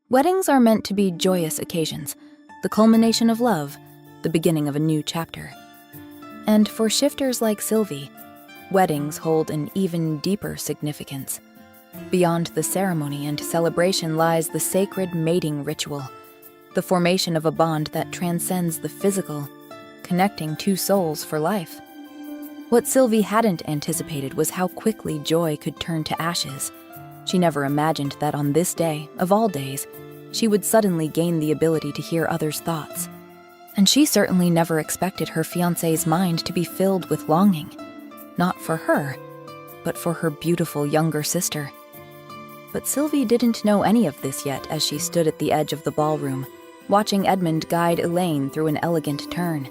Weddings are meant to be joyous occasions, the culmination of love, the beginning of a new chapter. And for shifters like Sylvie, weddings hold an even deeper significance. Beyond the ceremony and celebration lies the sacred mating ritual, the formation of a bond that transcends the physical, connecting two souls for life. What Sylvie hadn't anticipated was how quickly joy could turn to ashes. She never imagined that on this day, of all days, she would suddenly gain the ability to hear others' thoughts. And she certainly never expected her fiancé's mind to be filled with longing, not for her, but for her beautiful younger sister. But Sylvie didn't know any of this yet as she stood at the edge of the ballroom, watching Edmund guide Elaine through an elegant turn.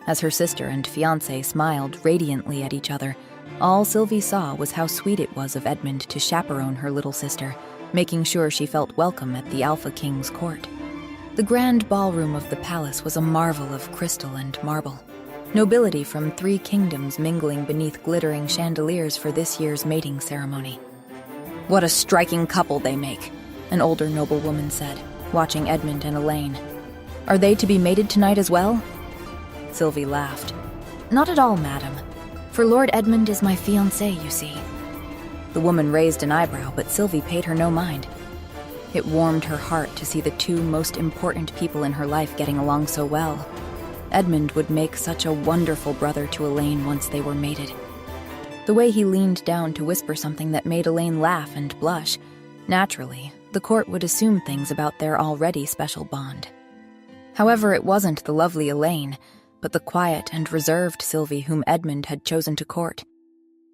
As her sister and fiancé smiled radiantly at each other, all Sylvie saw was how sweet it was of Edmund to chaperone her little sister, making sure she felt welcome at the Alpha King's court. The grand ballroom of the palace was a marvel of crystal and marble. Nobility from 3 kingdoms mingling beneath glittering chandeliers for this year's mating ceremony. "What a striking couple they make," an older noblewoman said, watching Edmund and Elaine. "Are they to be mated tonight as well?" Sylvie laughed. "Not at all, madam. For Lord Edmund is my fiancé, you see." The woman raised an eyebrow, but Sylvie paid her no mind. It warmed her heart to see the 2 most important people in her life getting along so well. Edmund would make such a wonderful brother to Elaine once they were mated. The way he leaned down to whisper something that made Elaine laugh and blush, naturally, the court would assume things about their already special bond. However, it wasn't the lovely Elaine, but the quiet and reserved Sylvie whom Edmund had chosen to court.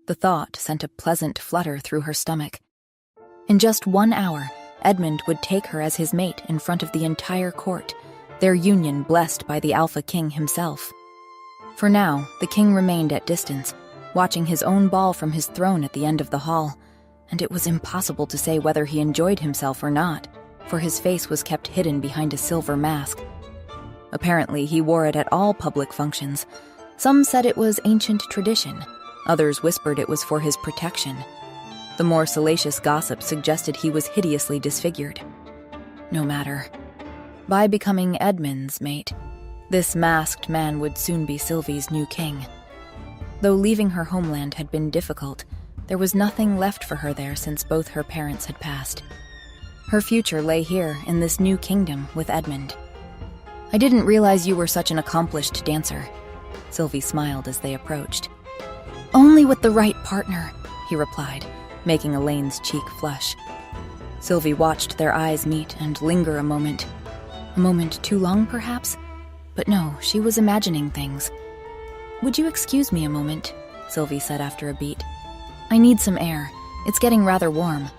The thought sent a pleasant flutter through her stomach. In just 1 hour, Edmund would take her as his mate in front of the entire court, their union blessed by the Alpha King himself. For now, the king remained at distance, watching his own ball from his throne at the end of the hall, and it was impossible to say whether he enjoyed himself or not, for his face was kept hidden behind a silver mask. Apparently, he wore it at all public functions. Some said it was ancient tradition. Others whispered it was for his protection. The more salacious gossip suggested he was hideously disfigured. No matter. By becoming Edmund's mate, this masked man would soon be Sylvie's new king. Though leaving her homeland had been difficult, there was nothing left for her there since both her parents had passed. Her future lay here in this new kingdom with Edmund. "I didn't realize you were such an accomplished dancer." Sylvie smiled as they approached. "Only with the right partner," he replied, making Elaine's cheek flush. Sylvie watched their eyes meet and linger a moment. A moment too long, perhaps? But no, she was imagining things. "Would you excuse me a moment?" Sylvie said after a beat. "I need some air. It's getting rather warm."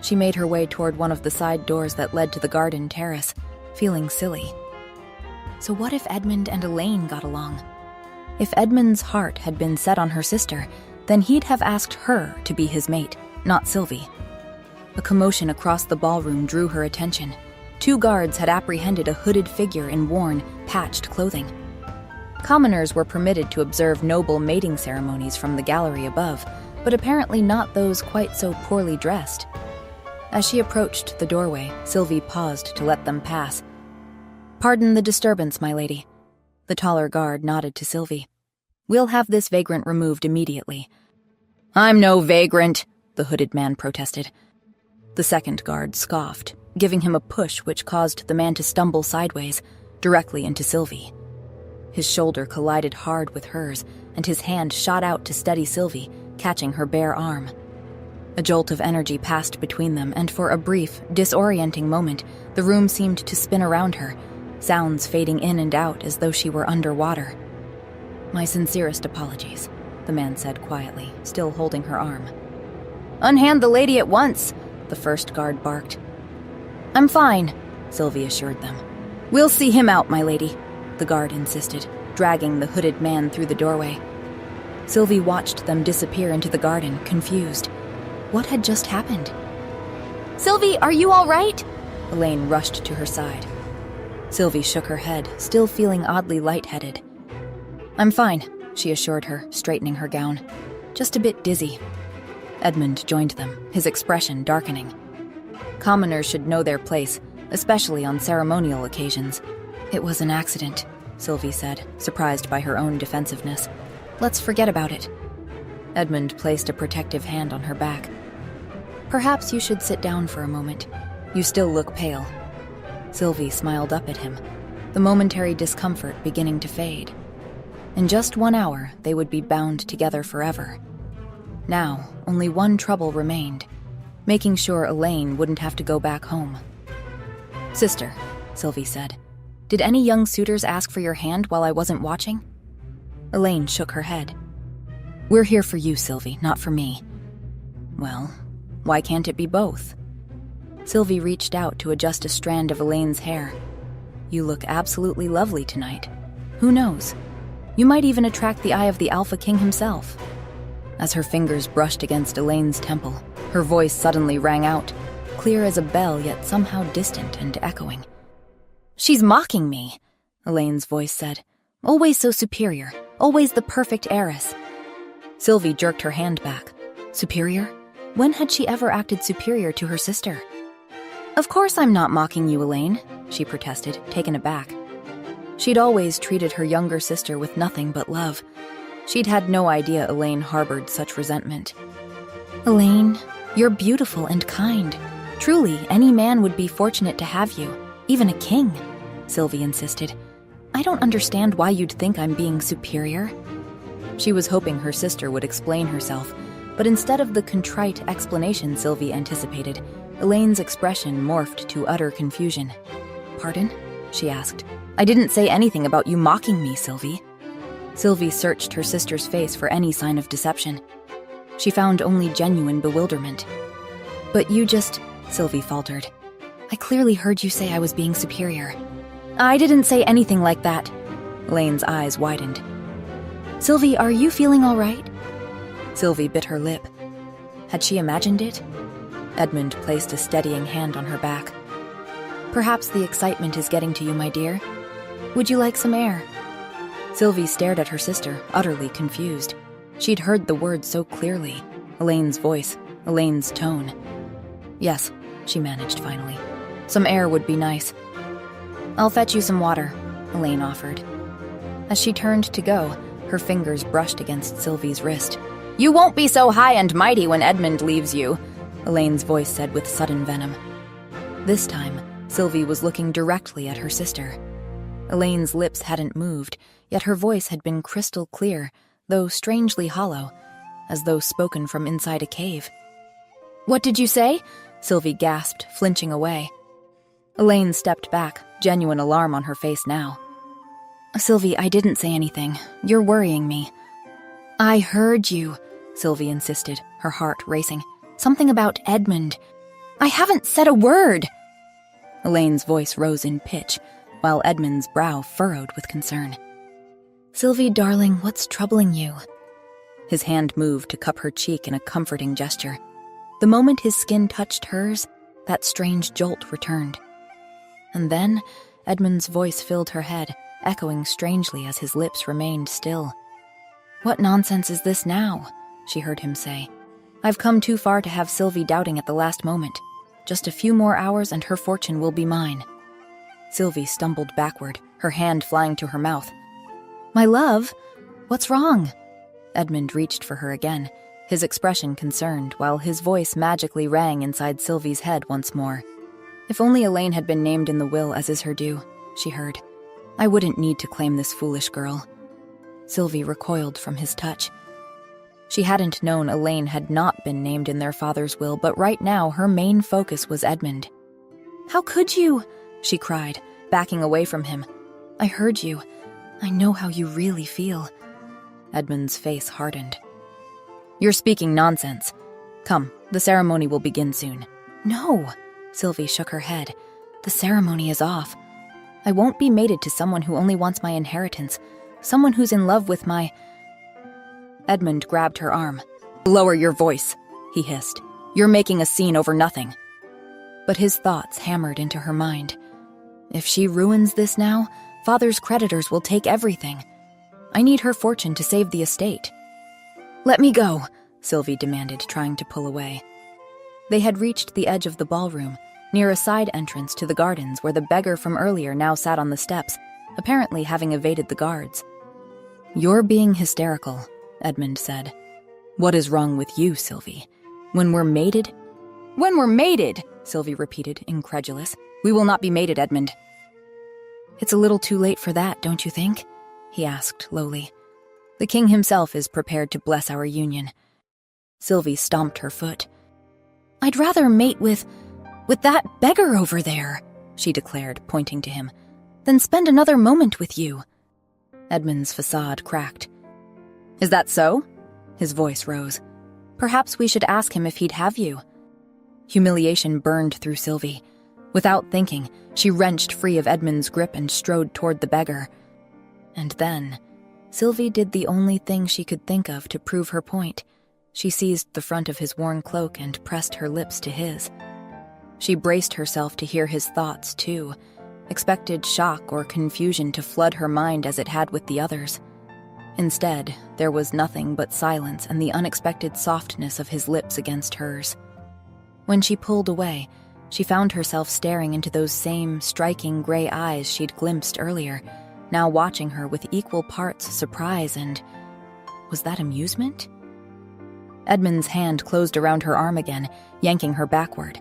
She made her way toward one of the side doors that led to the garden terrace, feeling silly. So what if Edmund and Elaine got along? If Edmund's heart had been set on her sister, then he'd have asked her to be his mate, not Sylvie. A commotion across the ballroom drew her attention. 2 guards had apprehended a hooded figure in worn, patched clothing. Commoners were permitted to observe noble mating ceremonies from the gallery above, but apparently not those quite so poorly dressed. As she approached the doorway, Sylvie paused to let them pass. "Pardon the disturbance, my lady." The taller guard nodded to Sylvie. "We'll have this vagrant removed immediately." "I'm no vagrant," the hooded man protested. The second guard scoffed, giving him a push which caused the man to stumble sideways, directly into Sylvie. His shoulder collided hard with hers, and his hand shot out to steady Sylvie, catching her bare arm. A jolt of energy passed between them, and for a brief, disorienting moment, the room seemed to spin around her, sounds fading in and out as though she were underwater. "My sincerest apologies," the man said quietly, still holding her arm. "Unhand the lady at once," the first guard barked. "I'm fine," Sylvie assured them. "We'll see him out, my lady," the guard insisted, dragging the hooded man through the doorway. Sylvie watched them disappear into the garden, confused. What had just happened? "Sylvie, are you all right?" Elaine rushed to her side. Sylvie shook her head, still feeling oddly lightheaded. "I'm fine," she assured her, straightening her gown. "Just a bit dizzy." Edmund joined them, his expression darkening. Commoners should know their place, especially on ceremonial occasions. It was an accident, Sylvie said, surprised by her own defensiveness. Let's forget about it. Edmund placed a protective hand on her back. Perhaps you should sit down for a moment. You still look pale. Sylvie smiled up at him, the momentary discomfort beginning to fade. In just 1 hour, they would be bound together forever. Now, only one trouble remained, making sure Elaine wouldn't have to go back home. Sister, Sylvie said, did any young suitors ask for your hand while I wasn't watching? Elaine shook her head. We're here for you, Sylvie, not for me. Well, why can't it be both? Sylvie reached out to adjust a strand of Elaine's hair. You look absolutely lovely tonight. Who knows? You might even attract the eye of the Alpha King himself. As her fingers brushed against Elaine's temple, her voice suddenly rang out, clear as a bell yet somehow distant and echoing. She's mocking me, Elaine's voice said. Always so superior, always the perfect heiress. Sylvie jerked her hand back. Superior? When had she ever acted superior to her sister? Of course I'm not mocking you, Elaine, she protested, taken aback. She'd always treated her younger sister with nothing but love. She'd had no idea Elaine harbored such resentment. Elaine, you're beautiful and kind. Truly, any man would be fortunate to have you, even a king, Sylvie insisted. I don't understand why you'd think I'm being superior. She was hoping her sister would explain herself, but instead of the contrite explanation Sylvie anticipated, Elaine's expression morphed to utter confusion. Pardon? She asked. I didn't say anything about you mocking me, Sylvie. Sylvie searched her sister's face for any sign of deception. She found only genuine bewilderment. But you just, Sylvie faltered. I clearly heard you say I was being superior. I didn't say anything like that. Elaine's eyes widened. Sylvie, are you feeling all right? Sylvie bit her lip. Had she imagined it? Edmund placed a steadying hand on her back. Perhaps the excitement is getting to you, my dear. Would you like some air? Sylvie stared at her sister, utterly confused. She'd heard the words so clearly. Elaine's voice, Elaine's tone. Yes, she managed finally. Some air would be nice. I'll fetch you some water, Elaine offered. As she turned to go, her fingers brushed against Sylvie's wrist. You won't be so high and mighty when Edmund leaves you, Elaine's voice said with sudden venom. This time, Sylvie was looking directly at her sister. Elaine's lips hadn't moved, yet her voice had been crystal clear, though strangely hollow, as though spoken from inside a cave. What did you say? Sylvie gasped, flinching away. Elaine stepped back, genuine alarm on her face now. Sylvie, I didn't say anything. You're worrying me. I heard you, Sylvie insisted, her heart racing. Something about Edmund. I haven't said a word. Elaine's voice rose in pitch, while Edmund's brow furrowed with concern. Sylvie, darling, what's troubling you? His hand moved to cup her cheek in a comforting gesture. The moment his skin touched hers, that strange jolt returned. And then, Edmund's voice filled her head, echoing strangely as his lips remained still. What nonsense is this now? She heard him say. I've come too far to have Sylvie doubting at the last moment. Just a few more hours and her fortune will be mine. Sylvie stumbled backward, her hand flying to her mouth. My love, what's wrong? Edmund reached for her again, his expression concerned, while his voice magically rang inside Sylvie's head once more. If only Elaine had been named in the will as is her due, she heard. I wouldn't need to claim this foolish girl. Sylvie recoiled from his touch. She hadn't known Elaine had not been named in their father's will, but right now her main focus was Edmund. How could you? She cried, backing away from him. I heard you. I know how you really feel. Edmund's face hardened. You're speaking nonsense. Come, the ceremony will begin soon. No, Sylvie shook her head. The ceremony is off. I won't be mated to someone who only wants my inheritance, someone who's in love with my... Edmund grabbed her arm. Lower your voice, he hissed. You're making a scene over nothing. But his thoughts hammered into her mind. If she ruins this now, Father's creditors will take everything. I need her fortune to save the estate. Let me go, Sylvie demanded, trying to pull away. They had reached the edge of the ballroom, near a side entrance to the gardens where the beggar from earlier now sat on the steps, apparently having evaded the guards. "You're being hysterical," Edmund said. "What is wrong with you, Sylvie? When we're mated—" "When we're mated," Sylvie repeated, incredulous. "We will not be mated, Edmund." "It's a little too late for that, don't you think?" he asked lowly. "The king himself is prepared to bless our union." Sylvie stomped her foot. "I'd rather mate with that beggar over there," she declared, pointing to him, "than spend another moment with you." Edmund's facade cracked. "Is that so?" His voice rose. "Perhaps we should ask him if he'd have you." Humiliation burned through Sylvie. Without thinking, she wrenched free of Edmund's grip and strode toward the beggar. And then, Sylvie did the only thing she could think of to prove her point. She seized the front of his worn cloak and pressed her lips to his. She braced herself to hear his thoughts, too, expected shock or confusion to flood her mind as it had with the others. Instead, there was nothing but silence and the unexpected softness of his lips against hers. When she pulled away, she found herself staring into those same striking gray eyes she'd glimpsed earlier, now watching her with equal parts surprise and— was that amusement? Edmund's hand closed around her arm again, yanking her backward.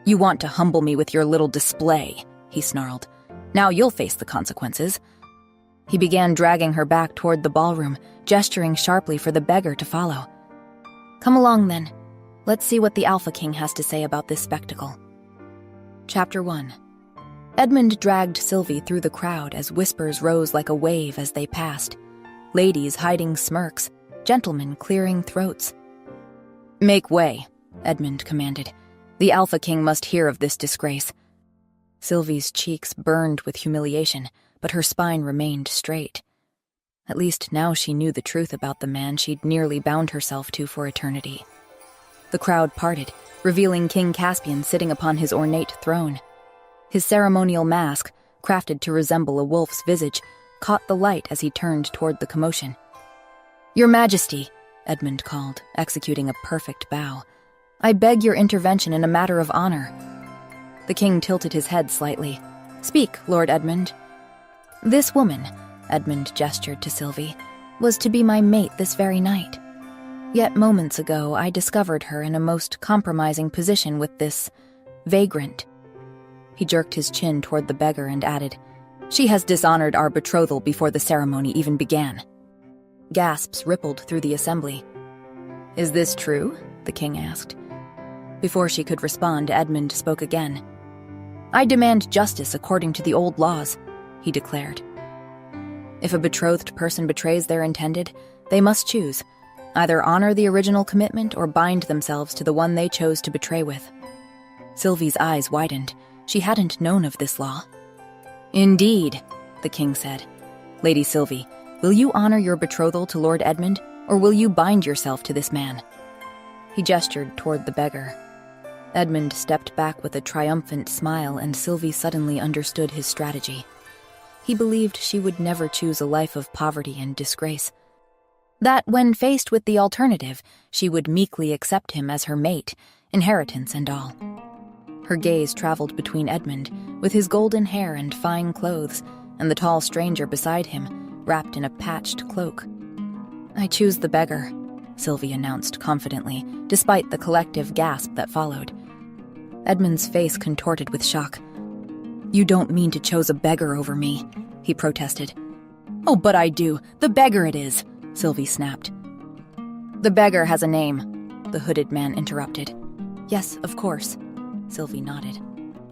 "You want to humble me with your little display," he snarled. "Now you'll face the consequences." He began dragging her back toward the ballroom, gesturing sharply for the beggar to follow. "Come along, then. Let's see what the Alpha King has to say about this spectacle." Chapter 1. Edmund dragged Sylvie through the crowd as whispers rose like a wave as they passed. Ladies hiding smirks, gentlemen clearing throats. "Make way," Edmund commanded. "The Alpha King must hear of this disgrace." Sylvie's cheeks burned with humiliation, but her spine remained straight. At least now she knew the truth about the man she'd nearly bound herself to for eternity. The crowd parted, revealing King Caspian sitting upon his ornate throne. His ceremonial mask, crafted to resemble a wolf's visage, caught the light as he turned toward the commotion. "Your Majesty," Edmund called, executing a perfect bow. "I beg your intervention in a matter of honor." The king tilted his head slightly. "Speak, Lord Edmund." "This woman," Edmund gestured to Sylvie, "was to be my mate this very night. Yet moments ago I discovered her in a most compromising position with this vagrant." He jerked his chin toward the beggar and added, "She has dishonored our betrothal before the ceremony even began." Gasps rippled through the assembly. "Is this true?" the king asked. Before she could respond, Edmund spoke again. "I demand justice according to the old laws," he declared. If a betrothed person betrays their intended, they must choose, either honor the original commitment or bind themselves to the one they chose to betray with. Sylvie's eyes widened. She hadn't known of this law. "Indeed," the king said. "Lady Sylvie, will you honor your betrothal to Lord Edmund, or will you bind yourself to this man?" He gestured toward the beggar. Edmund stepped back with a triumphant smile, and Sylvie suddenly understood his strategy. He believed she would never choose a life of poverty and disgrace. That when faced with the alternative, she would meekly accept him as her mate, inheritance and all. Her gaze traveled between Edmund, with his golden hair and fine clothes, and the tall stranger beside him, wrapped in a patched cloak. "I choose the beggar," Sylvie announced confidently, despite the collective gasp that followed. Edmund's face contorted with shock. "You don't mean to choose a beggar over me," he protested. "Oh, but I do. The beggar it is," Sylvie snapped. "The beggar has a name," the hooded man interrupted. "Yes, of course," Sylvie nodded.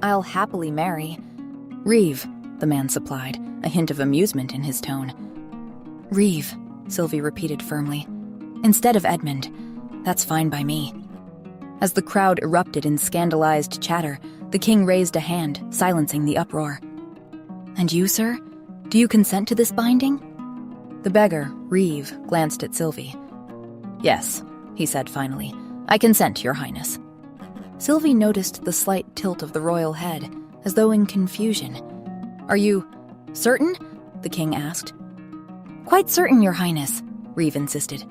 "I'll happily marry—" "Reeve," the man supplied, a hint of amusement in his tone. "Reeve," Sylvie repeated firmly. "Instead of Edmund. That's fine by me." As the crowd erupted in scandalized chatter, the king raised a hand, silencing the uproar. "And you, sir? Do you consent to this binding?" The beggar, Reeve, glanced at Sylvie. "Yes," he said finally. "I consent, Your Highness." Sylvie noticed the slight tilt of the royal head, as though in confusion. "Are you certain?" the king asked. "Quite certain, Your Highness," Reeve insisted.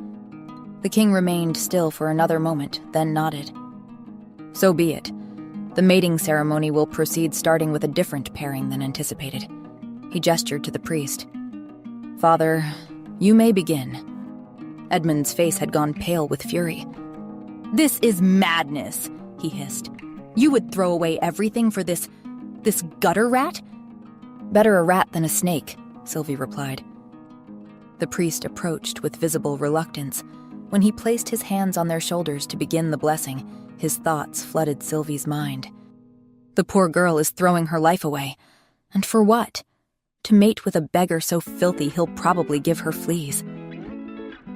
The king remained still for another moment, then nodded. So be it. The mating ceremony will proceed starting with a different pairing than anticipated. He gestured to the priest. Father, you may begin. Edmund's face had gone pale with fury. This is madness, he hissed. You would throw away everything for this gutter rat? Better a rat than a snake, Sylvie replied. The priest approached with visible reluctance. When he placed his hands on their shoulders to begin the blessing, his thoughts flooded Sylvie's mind. The poor girl is throwing her life away. And for what? To mate with a beggar so filthy he'll probably give her fleas.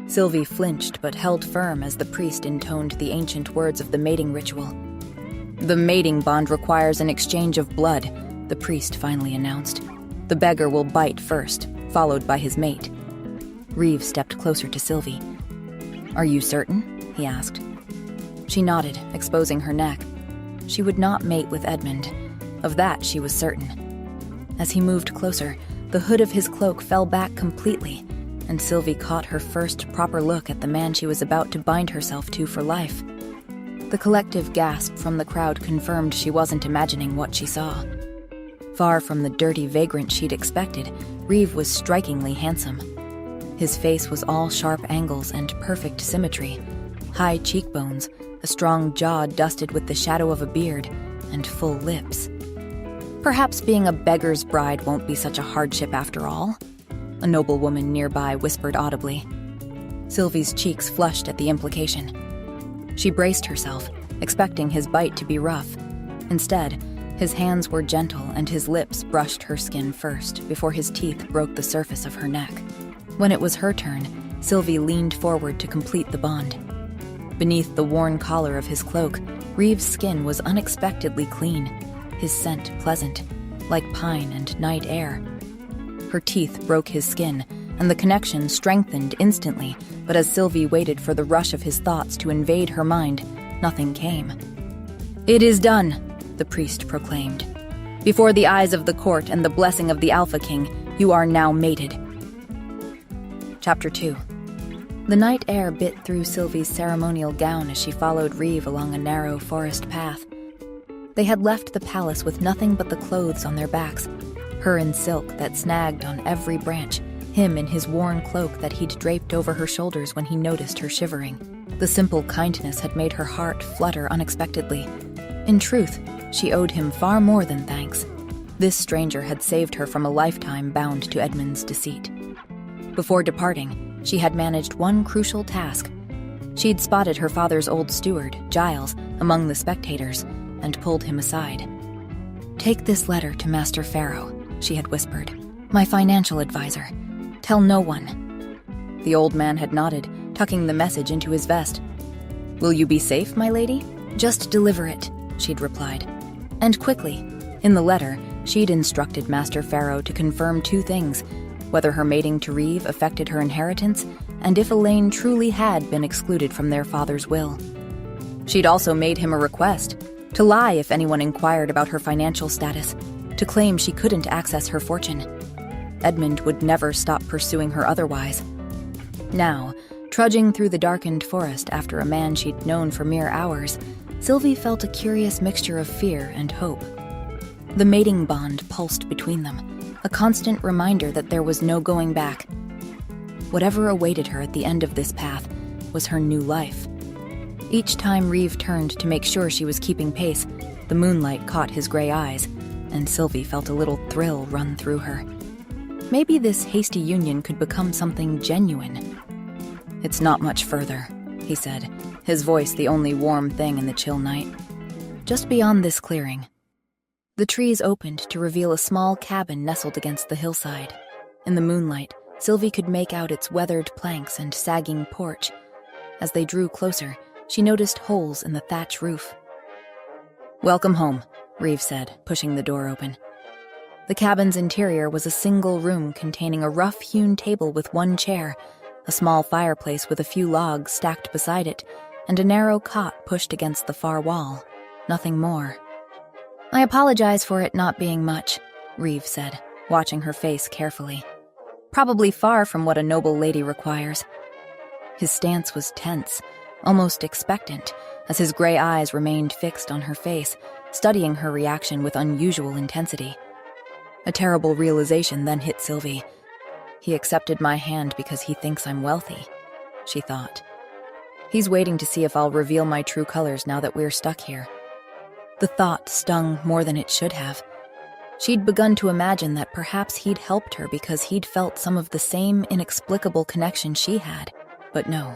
Sylvie flinched but held firm as the priest intoned the ancient words of the mating ritual. The mating bond requires an exchange of blood, the priest finally announced. The beggar will bite first, followed by his mate. Reeve stepped closer to Sylvie. Are you certain? He asked. She nodded, exposing her neck. She would not mate with Edmund. Of that she was certain. As he moved closer, the hood of his cloak fell back completely, and Sylvie caught her first proper look at the man she was about to bind herself to for life. The collective gasp from the crowd confirmed she wasn't imagining what she saw. Far from the dirty vagrant she'd expected, Reeve was strikingly handsome. His face was all sharp angles and perfect symmetry, high cheekbones, a strong jaw dusted with the shadow of a beard, and full lips. Perhaps being a beggar's bride won't be such a hardship after all, a noblewoman nearby whispered audibly. Sylvie's cheeks flushed at the implication. She braced herself, expecting his bite to be rough. Instead, his hands were gentle and his lips brushed her skin first before his teeth broke the surface of her neck. When it was her turn, Sylvie leaned forward to complete the bond. Beneath the worn collar of his cloak, Reeve's skin was unexpectedly clean, his scent pleasant, like pine and night air. Her teeth broke his skin, and the connection strengthened instantly, but as Sylvie waited for the rush of his thoughts to invade her mind, nothing came. It is done, the priest proclaimed. Before the eyes of the court and the blessing of the Alpha King, you are now mated. Chapter 2. The night air bit through Sylvie's ceremonial gown as she followed Reeve along a narrow forest path. They had left the palace with nothing but the clothes on their backs, her in silk that snagged on every branch, him in his worn cloak that he'd draped over her shoulders when he noticed her shivering. The simple kindness had made her heart flutter unexpectedly. In truth, she owed him far more than thanks. This stranger had saved her from a lifetime bound to Edmund's deceit. Before departing, she had managed one crucial task. She'd spotted her father's old steward, Giles, among the spectators, and pulled him aside. Take this letter to Master Pharaoh, she had whispered. My financial advisor. Tell no one. The old man had nodded, tucking the message into his vest. Will you be safe, my lady? Just deliver it, she'd replied. And quickly. In the letter, she'd instructed Master Pharaoh to confirm two things: whether her mating to Reeve affected her inheritance, and if Elaine truly had been excluded from their father's will. She'd also made him a request, to lie if anyone inquired about her financial status, to claim she couldn't access her fortune. Edmund would never stop pursuing her otherwise. Now, trudging through the darkened forest after a man she'd known for mere hours, Sylvie felt a curious mixture of fear and hope. The mating bond pulsed between them, a constant reminder that there was no going back. Whatever awaited her at the end of this path was her new life. Each time Reeve turned to make sure she was keeping pace, the moonlight caught his gray eyes, and Sylvie felt a little thrill run through her. Maybe this hasty union could become something genuine. It's not much further, he said, his voice the only warm thing in the chill night. Just beyond this clearing. The trees opened to reveal a small cabin nestled against the hillside. In the moonlight, Sylvie could make out its weathered planks and sagging porch. As they drew closer, she noticed holes in the thatch roof. Welcome home, Reeve said, pushing the door open. The cabin's interior was a single room containing a rough-hewn table with one chair, a small fireplace with a few logs stacked beside it, and a narrow cot pushed against the far wall. Nothing more. I apologize for it not being much, Reeve said, watching her face carefully. Probably far from what a noble lady requires. His stance was tense, almost expectant, as his gray eyes remained fixed on her face, studying her reaction with unusual intensity. A terrible realization then hit Sylvie. He accepted my hand because he thinks I'm wealthy, she thought. He's waiting to see if I'll reveal my true colors now that we're stuck here. The thought stung more than it should have. She'd begun to imagine that perhaps he'd helped her because he'd felt some of the same inexplicable connection she had. But no,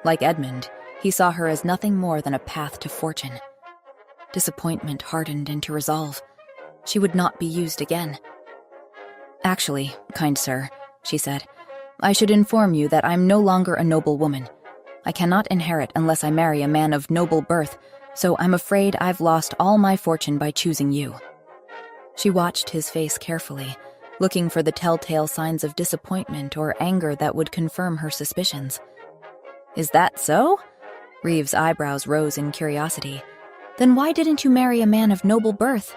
like Edmund, he saw her as nothing more than a path to fortune. Disappointment hardened into resolve. She would not be used again. "Actually, kind sir," she said, "I should inform you that I'm no longer a noble woman. I cannot inherit unless I marry a man of noble birth, so I'm afraid I've lost all my fortune by choosing you." She watched his face carefully, looking for the telltale signs of disappointment or anger that would confirm her suspicions. "Is that so?" Reeves' eyebrows rose in curiosity. "Then why didn't you marry a man of noble birth?"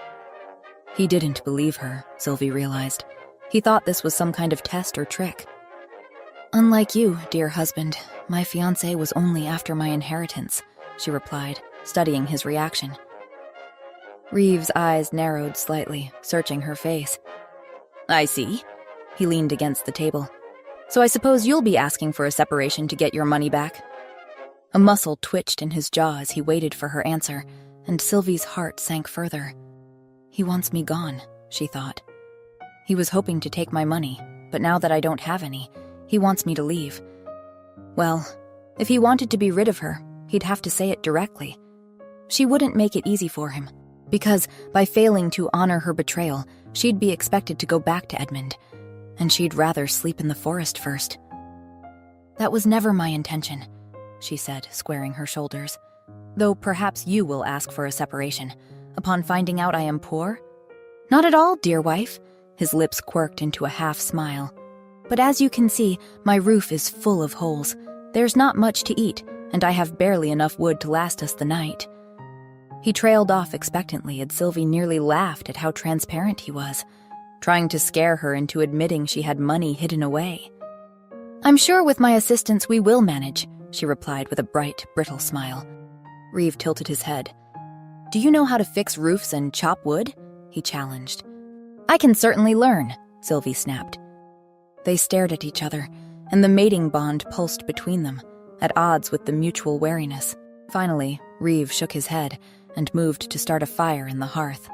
He didn't believe her, Sylvie realized. He thought this was some kind of test or trick. "Unlike you, dear husband, my fiancé was only after my inheritance," she replied, studying his reaction. Reeves' eyes narrowed slightly, searching her face. "I see." He leaned against the table. "So I suppose you'll be asking for a separation to get your money back?" A muscle twitched in his jaw as he waited for her answer, and Sylvie's heart sank further. He wants me gone, she thought. He was hoping to take my money, but now that I don't have any, he wants me to leave. Well, if he wanted to be rid of her, he'd have to say it directly. She wouldn't make it easy for him, because by failing to honor her betrayal, she'd be expected to go back to Edmund, and she'd rather sleep in the forest first. "That was never my intention," she said, squaring her shoulders. "Though perhaps you will ask for a separation, upon finding out I am poor?" "Not at all, dear wife." His lips quirked into a half-smile. "But as you can see, my roof is full of holes. There's not much to eat, and I have barely enough wood to last us the night." He trailed off expectantly, and Sylvie nearly laughed at how transparent he was, trying to scare her into admitting she had money hidden away. "I'm sure with my assistance we will manage," she replied with a bright, brittle smile. Reeve tilted his head. "Do you know how to fix roofs and chop wood?" he challenged. "I can certainly learn," Sylvie snapped. They stared at each other, and the mating bond pulsed between them, at odds with the mutual wariness. Finally, Reeve shook his head and moved to start a fire in the hearth.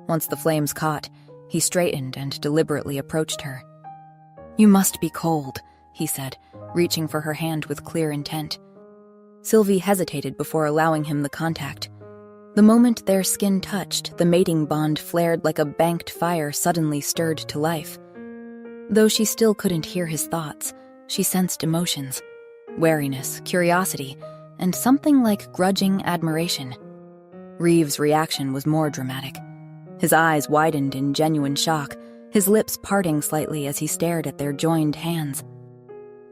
Once the flames caught, he straightened and deliberately approached her. "You must be cold," he said, reaching for her hand with clear intent. Sylvie hesitated before allowing him the contact. The moment their skin touched, the mating bond flared like a banked fire suddenly stirred to life. Though she still couldn't hear his thoughts, she sensed emotions, wariness, curiosity, and something like grudging admiration. Reeves' reaction was more dramatic. His eyes widened in genuine shock, his lips parting slightly as he stared at their joined hands.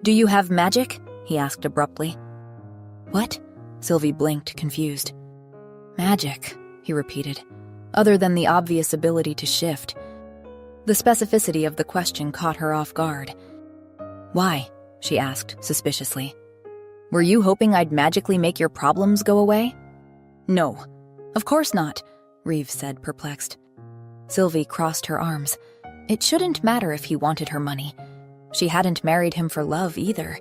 "Do you have magic?" he asked abruptly. "What?" Sylvie blinked, confused. "Magic," he repeated, "other than the obvious ability to shift." The specificity of the question caught her off guard. "Why?" she asked, suspiciously. "Were you hoping I'd magically make your problems go away?" "No, of course not," Reeves said, perplexed. Sylvie crossed her arms. It shouldn't matter if he wanted her money. She hadn't married him for love either.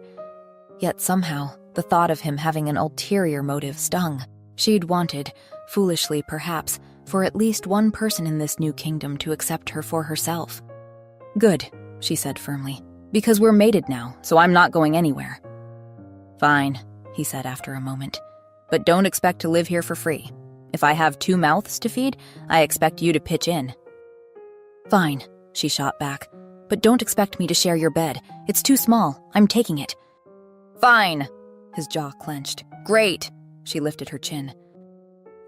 Yet somehow, the thought of him having an ulterior motive stung. She'd wanted, foolishly perhaps, for at least one person in this new kingdom to accept her for herself. "Good," she said firmly, "because we're mated now, so I'm not going anywhere." "Fine," he said after a moment, "but don't expect to live here for free. If I have 2 mouths to feed, I expect you to pitch in." "Fine," she shot back, "but don't expect me to share your bed. It's too small. I'm taking it." "Fine!" His jaw clenched. "Great!" She lifted her chin.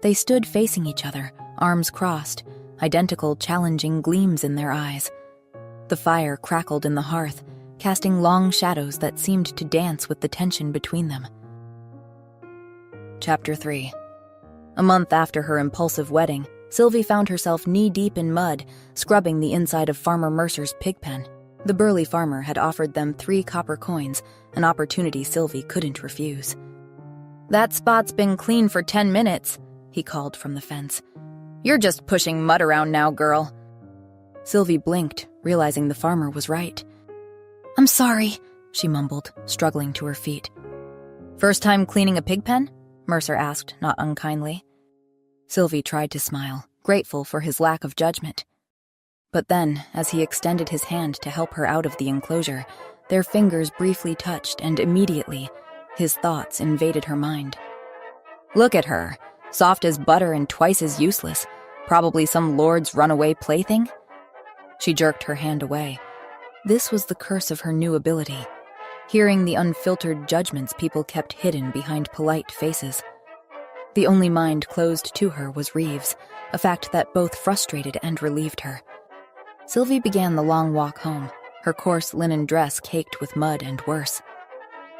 They stood facing each other, arms crossed, identical challenging gleams in their eyes. The fire crackled in the hearth, casting long shadows that seemed to dance with the tension between them. Chapter 3. A month after her impulsive wedding, Sylvie found herself knee-deep in mud, scrubbing the inside of Farmer Mercer's pig pen. The burly farmer had offered them 3 copper coins, an opportunity Sylvie couldn't refuse. "That spot's been clean for 10 minutes, he called from the fence. "You're just pushing mud around now, girl." Sylvie blinked, realizing the farmer was right. "I'm sorry," she mumbled, struggling to her feet. "First time cleaning a pig pen?" Mercer asked, not unkindly. Sylvie tried to smile, grateful for his lack of judgment. But then, as he extended his hand to help her out of the enclosure, their fingers briefly touched, and immediately, his thoughts invaded her mind. Look at her, soft as butter and twice as useless, probably some lord's runaway plaything. She jerked her hand away. This was the curse of her new ability, hearing the unfiltered judgments people kept hidden behind polite faces. The only mind closed to her was Reeves, a fact that both frustrated and relieved her. Sylvie began the long walk home, her coarse linen dress caked with mud and worse.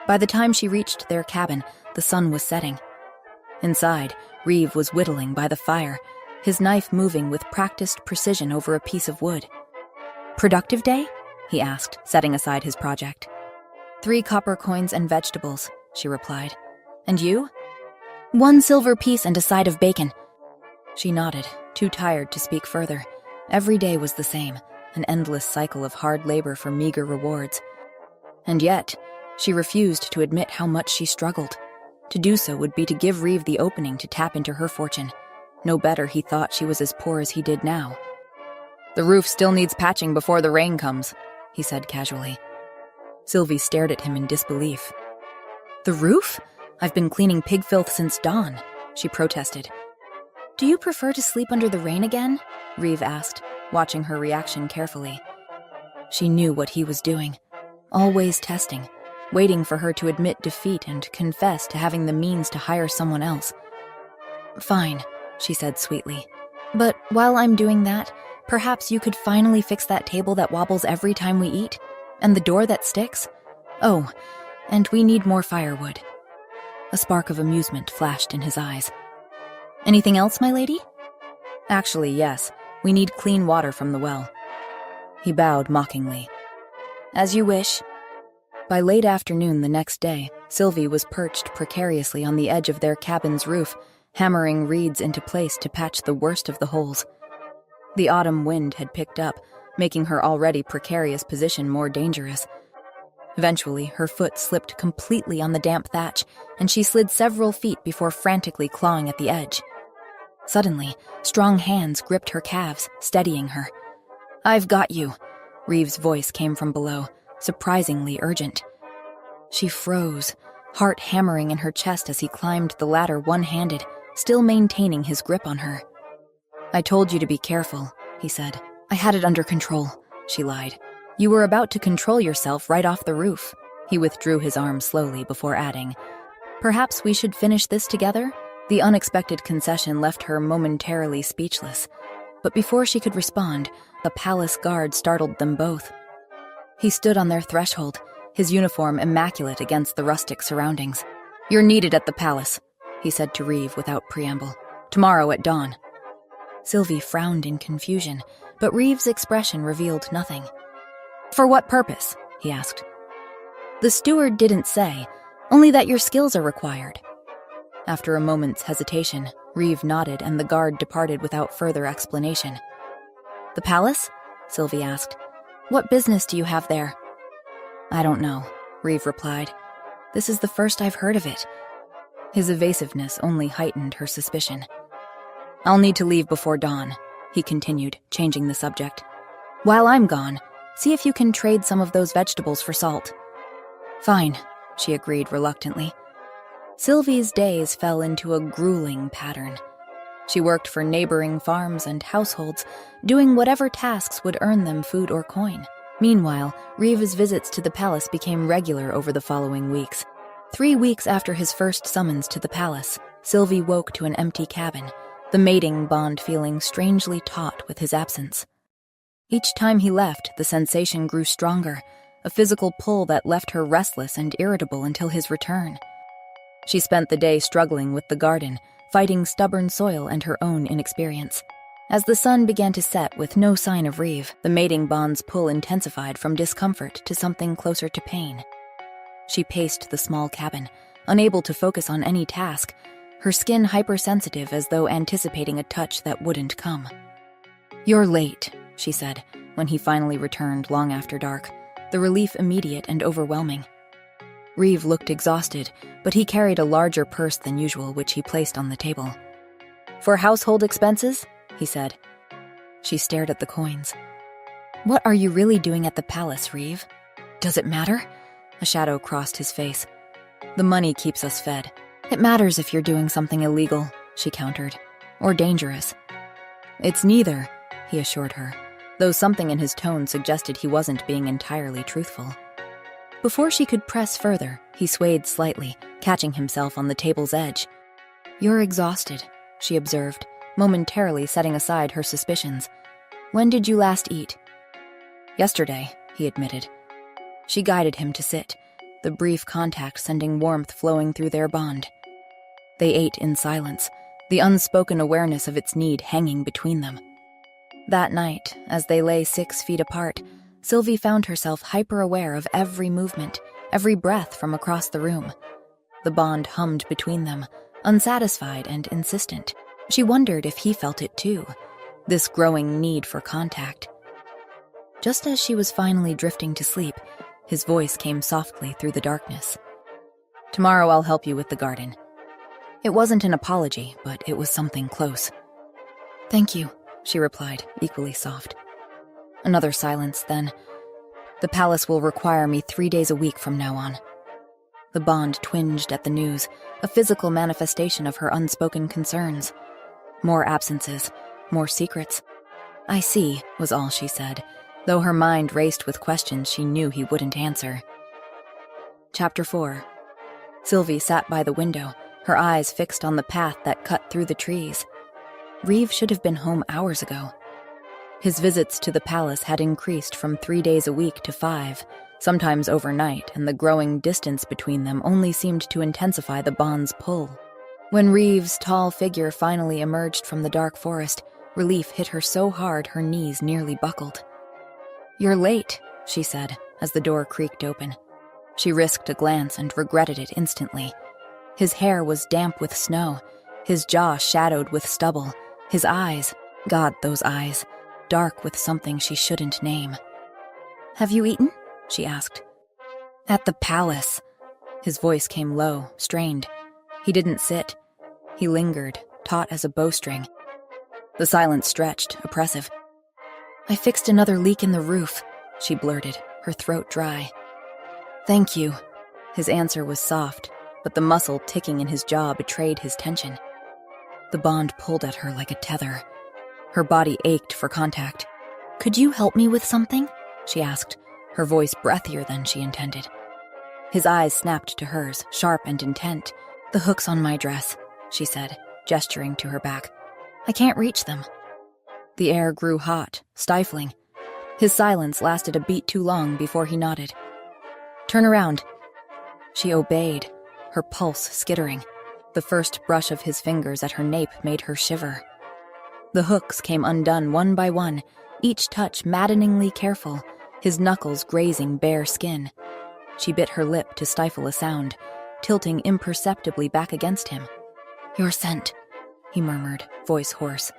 By the time she reached their cabin, the sun was setting. Inside, Reeve was whittling by the fire, his knife moving with practiced precision over a piece of wood. "Productive day?" he asked, setting aside his project. "3 copper coins and vegetables," she replied. "And you?" "1 silver piece and a side of bacon." She nodded, too tired to speak further. Every day was the same, an endless cycle of hard labor for meager rewards. And yet, she refused to admit how much she struggled. To do so would be to give Reeve the opening to tap into her fortune. No better he thought she was as poor as he did now. "The roof still needs patching before the rain comes," he said casually. Sylvie stared at him in disbelief. "The roof? I've been cleaning pig filth since dawn," she protested. "Do you prefer to sleep under the rain again?" Reeve asked, watching her reaction carefully. She knew what he was doing, always testing, waiting for her to admit defeat and confess to having the means to hire someone else. "Fine," she said sweetly. "But while I'm doing that, perhaps you could finally fix that table that wobbles every time we eat? And the door that sticks? Oh, and we need more firewood." A spark of amusement flashed in his eyes. "Anything else, my lady?" "Actually, yes. We need clean water from the well." He bowed mockingly. "As you wish." By late afternoon the next day, Sylvie was perched precariously on the edge of their cabin's roof, hammering reeds into place to patch the worst of the holes. The autumn wind had picked up, making her already precarious position more dangerous. Eventually, her foot slipped completely on the damp thatch, and she slid several feet before frantically clawing at the edge. Suddenly, strong hands gripped her calves, steadying her. "I've got you," Reeve's voice came from below, surprisingly urgent. She froze, heart hammering in her chest as he climbed the ladder one-handed, still maintaining his grip on her. "I told you to be careful," he said. "I had it under control," she lied. "You were about to control yourself right off the roof." He withdrew his arm slowly before adding, "Perhaps we should finish this together?" The unexpected concession left her momentarily speechless. But before she could respond, a palace guard startled them both. He stood on their threshold, his uniform immaculate against the rustic surroundings. "You're needed at the palace," he said to Reeve without preamble. "Tomorrow at dawn." Sylvie frowned in confusion, but Reeve's expression revealed nothing. "For what purpose?" he asked. "The steward didn't say, only that your skills are required." After a moment's hesitation, Reeve nodded and the guard departed without further explanation. "The palace?" Sylvie asked. "What business do you have there?" "I don't know," Reeve replied. "This is the first I've heard of it." His evasiveness only heightened her suspicion. "I'll need to leave before dawn," he continued, changing the subject. "While I'm gone, see if you can trade some of those vegetables for salt." "Fine," she agreed reluctantly. Sylvie's days fell into a grueling pattern. She worked for neighboring farms and households, doing whatever tasks would earn them food or coin. Meanwhile, Reeve's visits to the palace became regular over the following weeks. 3 weeks after his first summons to the palace, Sylvie woke to an empty cabin, the mating bond feeling strangely taut with his absence. Each time he left, the sensation grew stronger, a physical pull that left her restless and irritable until his return. She spent the day struggling with the garden, fighting stubborn soil and her own inexperience. As the sun began to set with no sign of Reeve, the mating bond's pull intensified from discomfort to something closer to pain. She paced the small cabin, unable to focus on any task, her skin hypersensitive as though anticipating a touch that wouldn't come. "You're late," she said, when he finally returned long after dark, the relief immediate and overwhelming. Reeve looked exhausted, but he carried a larger purse than usual, which he placed on the table. "For household expenses?" he said. She stared at the coins. "What are you really doing at the palace, Reeve? Does it matter?" A shadow crossed his face. "The money keeps us fed. It matters if you're doing something illegal," she countered, "or dangerous." "It's neither," he assured her, though something in his tone suggested he wasn't being entirely truthful. Before she could press further, he swayed slightly, catching himself on the table's edge. "You're exhausted," she observed, momentarily setting aside her suspicions. "When did you last eat?" "Yesterday," he admitted. She guided him to sit, the brief contact sending warmth flowing through their bond. They ate in silence, the unspoken awareness of its need hanging between them. That night, as they lay 6 feet apart, Sylvie found herself hyper-aware of every movement, every breath from across the room. The bond hummed between them, unsatisfied and insistent. She wondered if he felt it too, this growing need for contact. Just as she was finally drifting to sleep, his voice came softly through the darkness. "Tomorrow I'll help you with the garden." It wasn't an apology, but it was something close. "Thank you," she replied, equally soft. Another silence, then. "The palace will require me 3 days a week from now on." The bond twinged at the news, a physical manifestation of her unspoken concerns. More absences, more secrets. "I see," was all she said, though her mind raced with questions she knew he wouldn't answer. Chapter 4. Sylvie sat by the window, her eyes fixed on the path that cut through the trees. Reeve should have been home hours ago. His visits to the palace had increased from 3 days a week to 5, sometimes overnight, and the growing distance between them only seemed to intensify the bond's pull. When Reeve's tall figure finally emerged from the dark forest, relief hit her so hard her knees nearly buckled. "You're late," she said, as the door creaked open. She risked a glance and regretted it instantly. His hair was damp with snow, his jaw shadowed with stubble, his eyes, God, those eyes, dark with something she shouldn't name. "Have you eaten?" she asked. "At the palace." His voice came low, strained. He didn't sit. He lingered, taut as a bowstring. The silence stretched, oppressive. "I fixed another leak in the roof," she blurted, her throat dry. "Thank you." His answer was soft, but the muscle ticking in his jaw betrayed his tension. The bond pulled at her like a tether. Her body ached for contact. "Could you help me with something?" she asked, her voice breathier than she intended. His eyes snapped to hers, sharp and intent. "The hook's on my dress," she said, gesturing to her back. "I can't reach them." The air grew hot, stifling. His silence lasted a beat too long before he nodded. "Turn around." She obeyed, her pulse skittering. The first brush of his fingers at her nape made her shiver. The hooks came undone one by one, each touch maddeningly careful, his knuckles grazing bare skin. She bit her lip to stifle a sound, tilting imperceptibly back against him. "Your scent," he murmured, voice hoarse.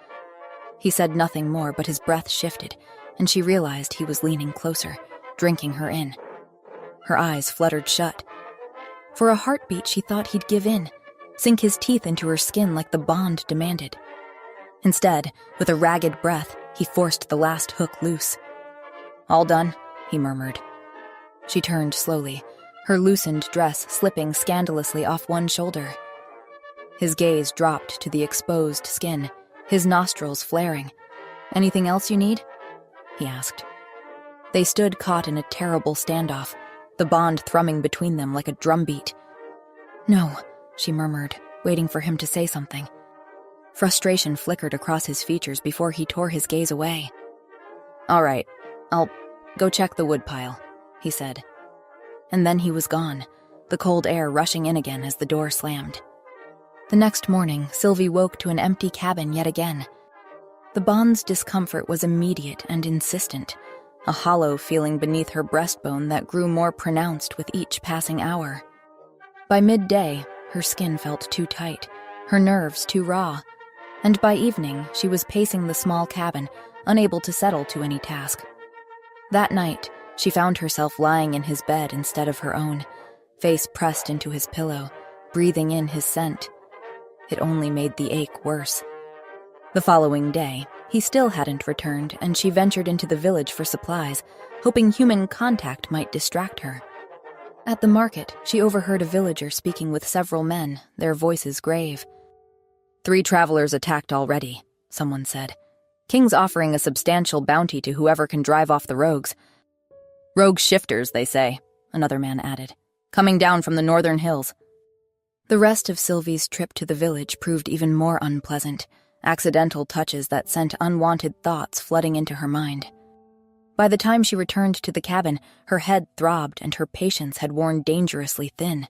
He said nothing more, but his breath shifted, and she realized he was leaning closer, drinking her in. Her eyes fluttered shut. For a heartbeat, she thought he'd give in, sink his teeth into her skin like the bond demanded. Instead, with a ragged breath, he forced the last hook loose. "All done," he murmured. She turned slowly, her loosened dress slipping scandalously off one shoulder. His gaze dropped to the exposed skin, his nostrils flaring. "Anything else you need?" he asked. They stood caught in a terrible standoff, the bond thrumming between them like a drumbeat. "No," she murmured, waiting for him to say something. Frustration flickered across his features before he tore his gaze away. "All right, I'll go check the woodpile," he said. And then he was gone, the cold air rushing in again as the door slammed. The next morning, Sylvie woke to an empty cabin yet again. The bond's discomfort was immediate and insistent, a hollow feeling beneath her breastbone that grew more pronounced with each passing hour. By midday, her skin felt too tight, her nerves too raw, and by evening she was pacing the small cabin, unable to settle to any task. That night, she found herself lying in his bed instead of her own, face pressed into his pillow, breathing in his scent. It only made the ache worse. The following day, he still hadn't returned, and she ventured into the village for supplies, hoping human contact might distract her. At the market, she overheard a villager speaking with several men, their voices grave. 3 travelers attacked already, someone said. King's offering a substantial bounty to whoever can drive off the rogues. Rogue shifters, they say, another man added, coming down from the northern hills. The rest of Sylvie's trip to the village proved even more unpleasant, accidental touches that sent unwanted thoughts flooding into her mind. By the time she returned to the cabin, her head throbbed and her patience had worn dangerously thin.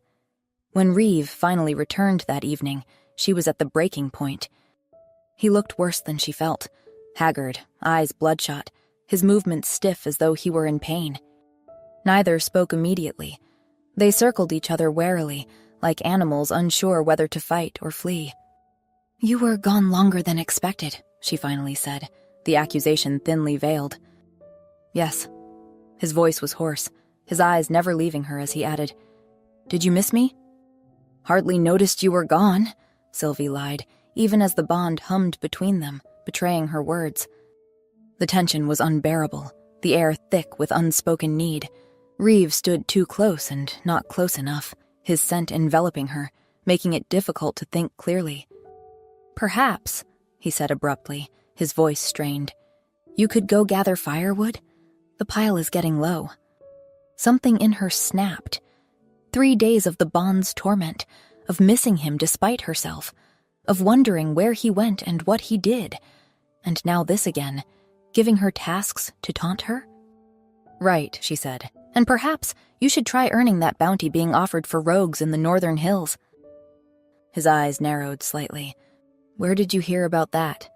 When Reeve finally returned that evening, she was at the breaking point. He looked worse than she felt, haggard, eyes bloodshot, his movements stiff as though he were in pain. Neither spoke immediately. They circled each other warily, like animals unsure whether to fight or flee. "You were gone longer than expected," she finally said, the accusation thinly veiled. "Yes." His voice was hoarse, his eyes never leaving her as he added, "Did you miss me?" "Hardly noticed you were gone," Sylvie lied, even as the bond hummed between them, betraying her words. The tension was unbearable, the air thick with unspoken need. Reeve stood too close and not close enough, his scent enveloping her, making it difficult to think clearly. "Perhaps," he said abruptly, his voice strained, "you could go gather firewood? The pile is getting low." Something in her snapped. 3 days of the bond's torment, of missing him despite herself, of wondering where he went and what he did, and now this again, giving her tasks to taunt her? "Right," she said, "and perhaps you should try earning that bounty being offered for rogues in the northern hills." His eyes narrowed slightly. "Where did you hear about that?"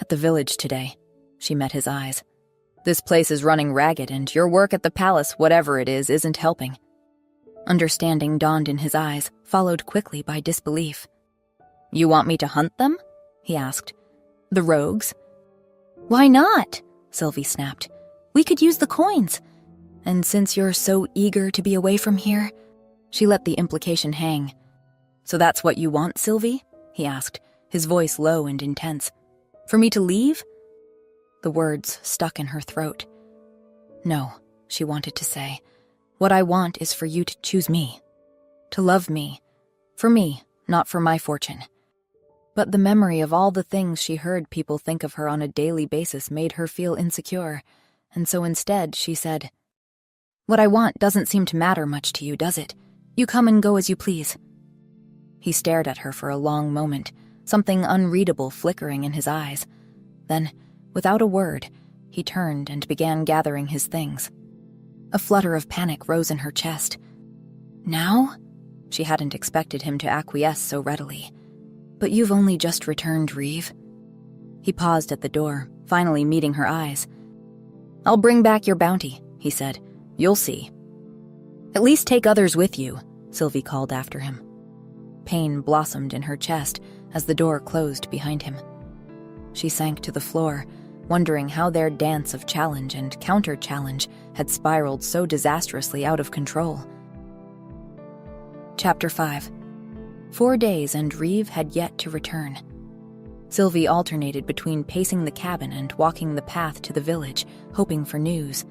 "At the village today." She met his eyes. "This place is running ragged, and your work at the palace, whatever it is, isn't helping." Understanding dawned in his eyes, followed quickly by disbelief. "You want me to hunt them?" he asked. "The rogues?" "Why not?" Sylvie snapped. "We could use the coins. And since you're so eager to be away from here..." She let the implication hang. "So that's what you want, Sylvie?" he asked, his voice low and intense. "For me to leave?" The words stuck in her throat. "No," she wanted to say. "What I want is for you to choose me. To love me. For me, not for my fortune." But the memory of all the things she heard people think of her on a daily basis made her feel insecure, and so instead she said, "What I want doesn't seem to matter much to you, does it? You come and go as you please." He stared at her for a long moment, something unreadable flickering in his eyes. Then, without a word, he turned and began gathering his things. A flutter of panic rose in her chest. "Now?" She hadn't expected him to acquiesce so readily. "But you've only just returned, Reeve." He paused at the door, finally meeting her eyes. "I'll bring back your bounty," he said. "You'll see." "At least take others with you," Sylvie called after him. Pain blossomed in her chest as the door closed behind him. She sank to the floor, wondering how their dance of challenge and counter-challenge had spiraled so disastrously out of control. Chapter 5. 4 days and Reeve had yet to return. Sylvie alternated between pacing the cabin and walking the path to the village, hoping for news.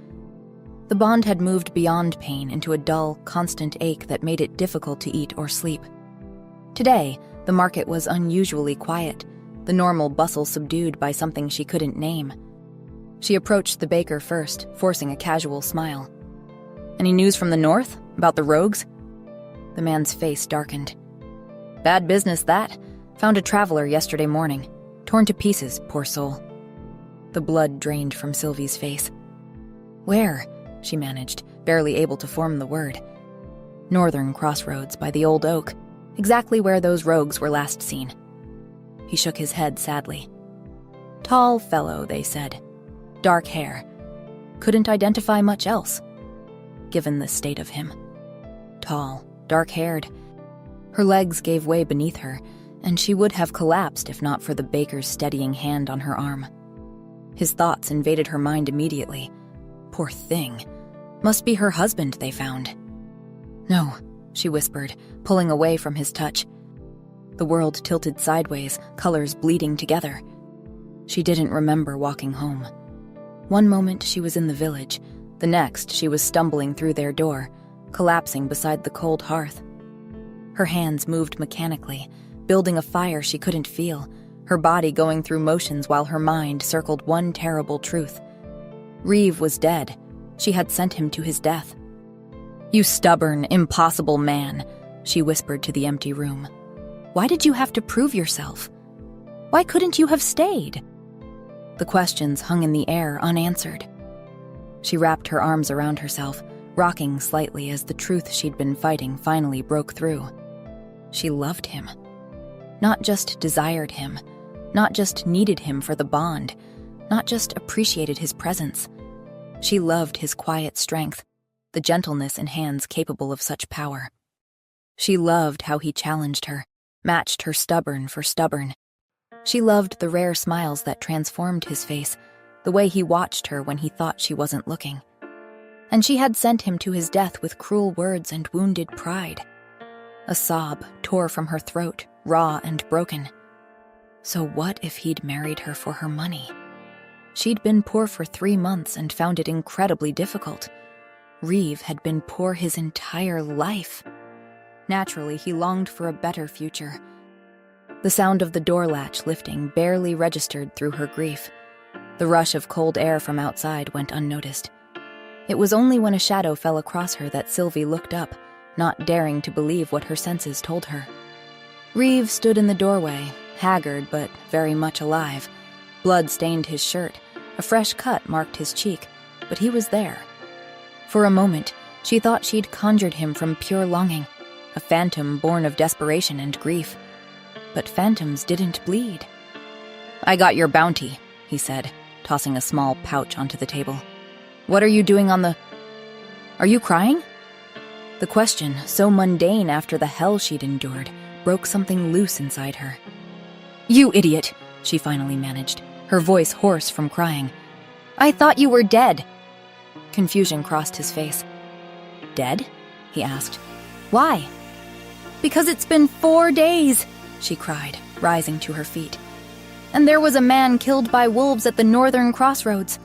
The bond had moved beyond pain into a dull, constant ache that made it difficult to eat or sleep. Today, the market was unusually quiet, the normal bustle subdued by something she couldn't name. She approached the baker first, forcing a casual smile. "Any news from the north? About the rogues?" The man's face darkened. "Bad business, that. Found a traveler yesterday morning. Torn to pieces, poor soul." The blood drained from Sylvie's face. "Where?" she managed, barely able to form the word. "Northern crossroads by the old oak, exactly where those rogues were last seen." He shook his head sadly. "Tall fellow," they said. "Dark hair. Couldn't identify much else, given the state of him. Tall, dark-haired. Her legs gave way beneath her, and she would have collapsed if not for the baker's steadying hand on her arm. His thoughts invaded her mind immediately. Poor thing. Must be her husband they found. No, she whispered, pulling away from his touch. The world tilted sideways, colors bleeding together. She didn't remember walking home. One moment she was in the village, the next she was stumbling through their door, collapsing beside the cold hearth. Her hands moved mechanically, building a fire she couldn't feel, her body going through motions while her mind circled one terrible truth. Reeve was dead. She had sent him to his death. "You stubborn, impossible man," she whispered to the empty room. "Why did you have to prove yourself? Why couldn't you have stayed?" The questions hung in the air unanswered. She wrapped her arms around herself, rocking slightly as the truth she'd been fighting finally broke through. She loved him. Not just desired him, not just needed him for the bond, not just appreciated his presence. She loved his quiet strength, the gentleness in hands capable of such power. She loved how he challenged her, matched her stubborn for stubborn. She loved the rare smiles that transformed his face, the way he watched her when he thought she wasn't looking. And she had sent him to his death with cruel words and wounded pride. A sob tore from her throat, raw and broken. So what if he'd married her for her money? She'd been poor for 3 months and found it incredibly difficult. Reeve had been poor his entire life. Naturally, he longed for a better future. The sound of the door latch lifting barely registered through her grief. The rush of cold air from outside went unnoticed. It was only when a shadow fell across her that Sylvie looked up, not daring to believe what her senses told her. Reeve stood in the doorway, haggard but very much alive. Blood stained his shirt. A fresh cut marked his cheek, but he was there. For a moment, she thought she'd conjured him from pure longing, a phantom born of desperation and grief. But phantoms didn't bleed. "I got your bounty," he said, tossing a small pouch onto the table. "What are you doing on the... Are you crying?" The question, so mundane after the hell she'd endured, broke something loose inside her. "You idiot," she finally managed, her voice hoarse from crying. "I thought you were dead." Confusion crossed his face. "Dead?" he asked. "Why?" "Because it's been 4 days," she cried, rising to her feet. "And there was a man killed by wolves at the northern crossroads."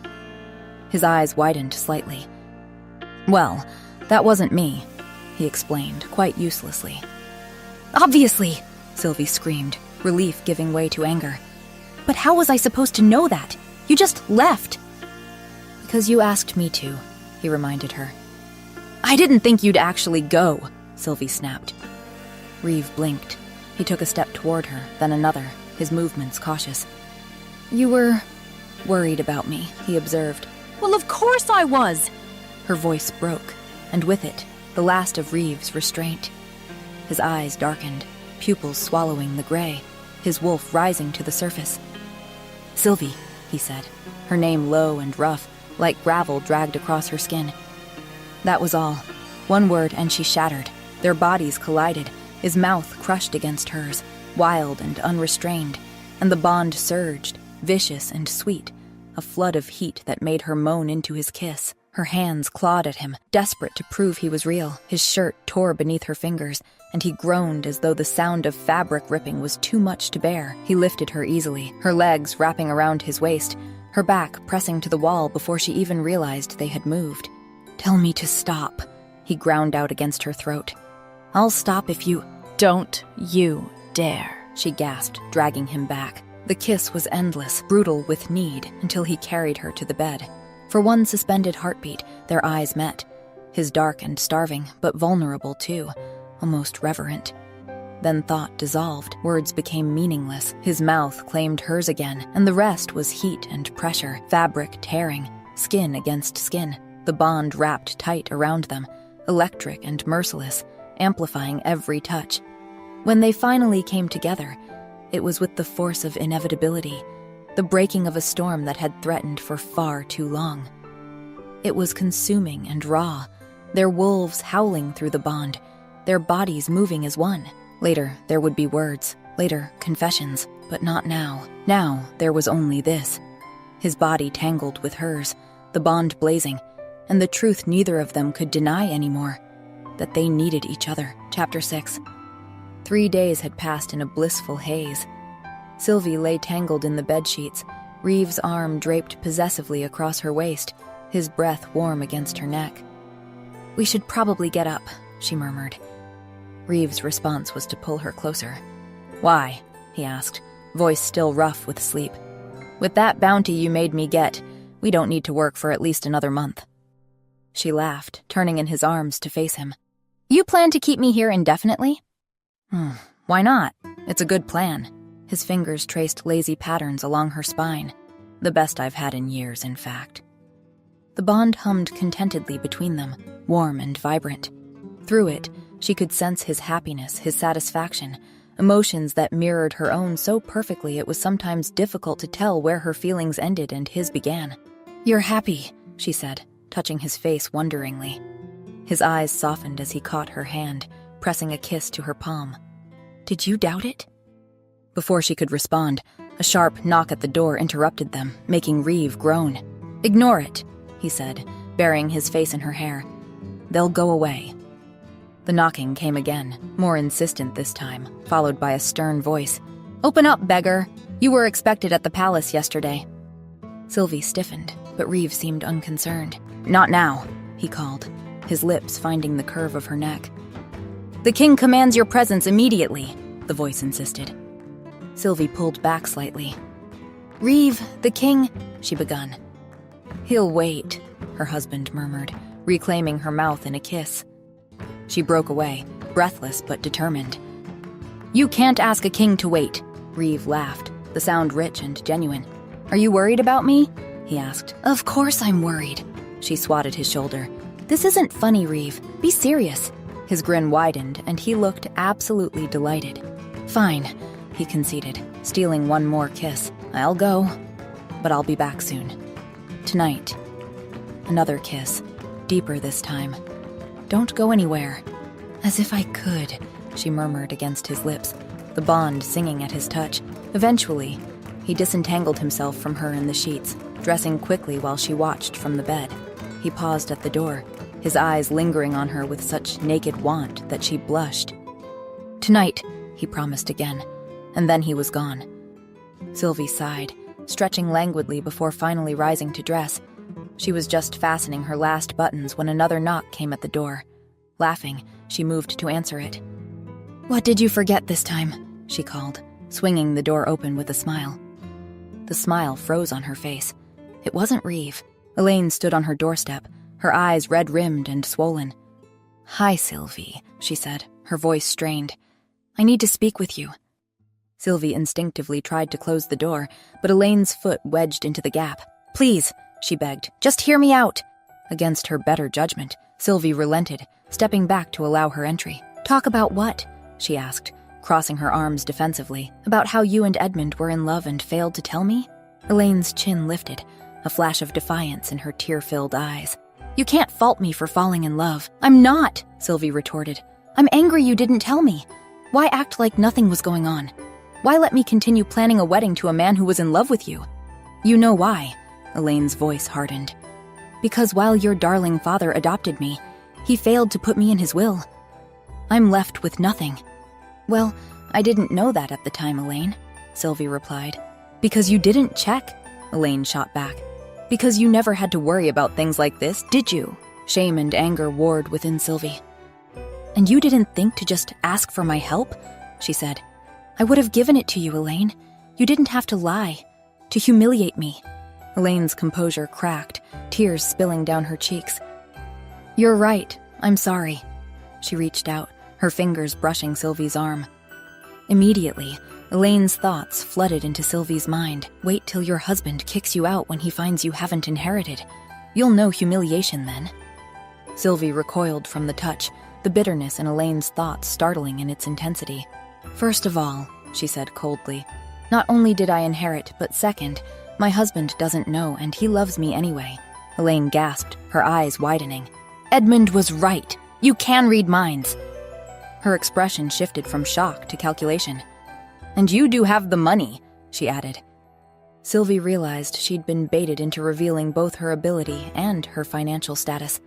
His eyes widened slightly. "Well, that wasn't me," he explained, quite uselessly. "Obviously," Sylvie screamed, relief giving way to anger. "But how was I supposed to know that? You just left." "Because you asked me to," he reminded her. "I didn't think you'd actually go," Sylvie snapped. Reeve blinked. He took a step toward her, then another, his movements cautious. "You were worried about me," he observed. "Well, of course I was!" Her voice broke, and with it, the last of Reeve's restraint. His eyes darkened, pupils swallowing the gray, his wolf rising to the surface. "Sylvie," he said, her name low and rough, like gravel dragged across her skin. That was all. One word and she shattered. Their bodies collided, his mouth crushed against hers, wild and unrestrained, and the bond surged, vicious and sweet, a flood of heat that made her moan into his kiss. Her hands clawed at him, desperate to prove he was real. His shirt tore beneath her fingers, and he groaned as though the sound of fabric ripping was too much to bear. He lifted her easily, her legs wrapping around his waist, her back pressing to the wall before she even realized they had moved. "Tell me to stop," he ground out against her throat. "I'll stop if you—" "Don't you dare," she gasped, dragging him back. The kiss was endless, brutal with need, until he carried her to the bed. For one suspended heartbeat, their eyes met. His dark and starving, but vulnerable too, almost reverent. Then thought dissolved, words became meaningless. His mouth claimed hers again, and the rest was heat and pressure, fabric tearing, skin against skin. The bond wrapped tight around them, electric and merciless, amplifying every touch. When they finally came together, it was with the force of inevitability, the breaking of a storm that had threatened for far too long. It was consuming and raw, their wolves howling through the bond, their bodies moving as one. Later, there would be words. Later, confessions. But not now. Now, there was only this. His body tangled with hers, the bond blazing, and the truth neither of them could deny anymore, that they needed each other. Chapter 6. 3 days had passed in a blissful haze. Sylvie lay tangled in the bedsheets, Reeves' arm draped possessively across her waist, his breath warm against her neck. "We should probably get up," she murmured. Reeves' response was to pull her closer. "Why?" he asked, voice still rough with sleep. "With that bounty you made me get, we don't need to work for at least another month." She laughed, turning in his arms to face him. "You plan to keep me here indefinitely?" Why not? It's a good plan." His fingers traced lazy patterns along her spine. The best I've had in years, in fact. The bond hummed contentedly between them, warm and vibrant. Through it, she could sense his happiness, his satisfaction, emotions that mirrored her own so perfectly it was sometimes difficult to tell where her feelings ended and his began. "You're happy," she said, touching his face wonderingly. His eyes softened as he caught her hand, pressing a kiss to her palm. "Did you doubt it?" Before she could respond, a sharp knock at the door interrupted them, making Reeve groan. "Ignore it," he said, burying his face in her hair. "They'll go away." The knocking came again, more insistent this time, followed by a stern voice. "Open up, beggar! You were expected at the palace yesterday." Sylvie stiffened, but Reeve seemed unconcerned. "Not now," he called, his lips finding the curve of her neck. "The king commands your presence immediately," the voice insisted. Sylvie pulled back slightly. "Reeve, the king," she begun. "He'll wait," her husband murmured, reclaiming her mouth in a kiss. She broke away, breathless but determined. "You can't ask a king to wait," Reeve laughed, the sound rich and genuine. "Are you worried about me?" he asked. "Of course I'm worried." She swatted his shoulder. "This isn't funny, Reeve. Be serious." His grin widened, and he looked absolutely delighted. "Fine," he conceded, stealing one more kiss. "I'll go, but I'll be back soon. Tonight." Another kiss, deeper this time. "Don't go anywhere." "As if I could," she murmured against his lips, the bond singing at his touch. Eventually, he disentangled himself from her in the sheets, dressing quickly while she watched from the bed. He paused at the door, his eyes lingering on her with such naked want that she blushed. "Tonight," he promised again, and then he was gone. Sylvie sighed, stretching languidly before finally rising to dress. She was just fastening her last buttons when another knock came at the door. Laughing, she moved to answer it. "What did you forget this time?" she called, swinging the door open with a smile. The smile froze on her face. It wasn't Reeve. Elaine stood on her doorstep, her eyes red-rimmed and swollen. "Hi, Sylvie," she said, her voice strained. "I need to speak with you." Sylvie instinctively tried to close the door, but Elaine's foot wedged into the gap. "Please," she begged, "just hear me out." Against her better judgment, Sylvie relented, stepping back to allow her entry. "Talk about what?" she asked, crossing her arms defensively. "About how you and Edmund were in love and failed to tell me?" Elaine's chin lifted, a flash of defiance in her tear-filled eyes. "You can't fault me for falling in love." "I'm not," Sylvie retorted. "I'm angry you didn't tell me. Why act like nothing was going on? Why let me continue planning a wedding to a man who was in love with you?" "You know why," Elaine's voice hardened. "Because while your darling father adopted me, he failed to put me in his will. I'm left with nothing." "Well, I didn't know that at the time, Elaine," Sylvie replied. "Because you didn't check," Elaine shot back. "Because you never had to worry about things like this, did you?" Shame and anger warred within Sylvie. "And you didn't think to just ask for my help?" she said. "I would have given it to you, Elaine. You didn't have to lie, to humiliate me." Elaine's composure cracked, tears spilling down her cheeks. "You're right. I'm sorry." She reached out, her fingers brushing Sylvie's arm. Immediately, Elaine's thoughts flooded into Sylvie's mind. "Wait till your husband kicks you out when he finds you haven't inherited. You'll know humiliation then." Sylvie recoiled from the touch, the bitterness in Elaine's thoughts startling in its intensity. "First of all," she said coldly, "not only did I inherit, but second, my husband doesn't know and he loves me anyway." Elaine gasped, her eyes widening. "Edmund was right. You can read minds." Her expression shifted from shock to calculation. "And you do have the money," she added. Sylvie realized she'd been baited into revealing both her ability and her financial status.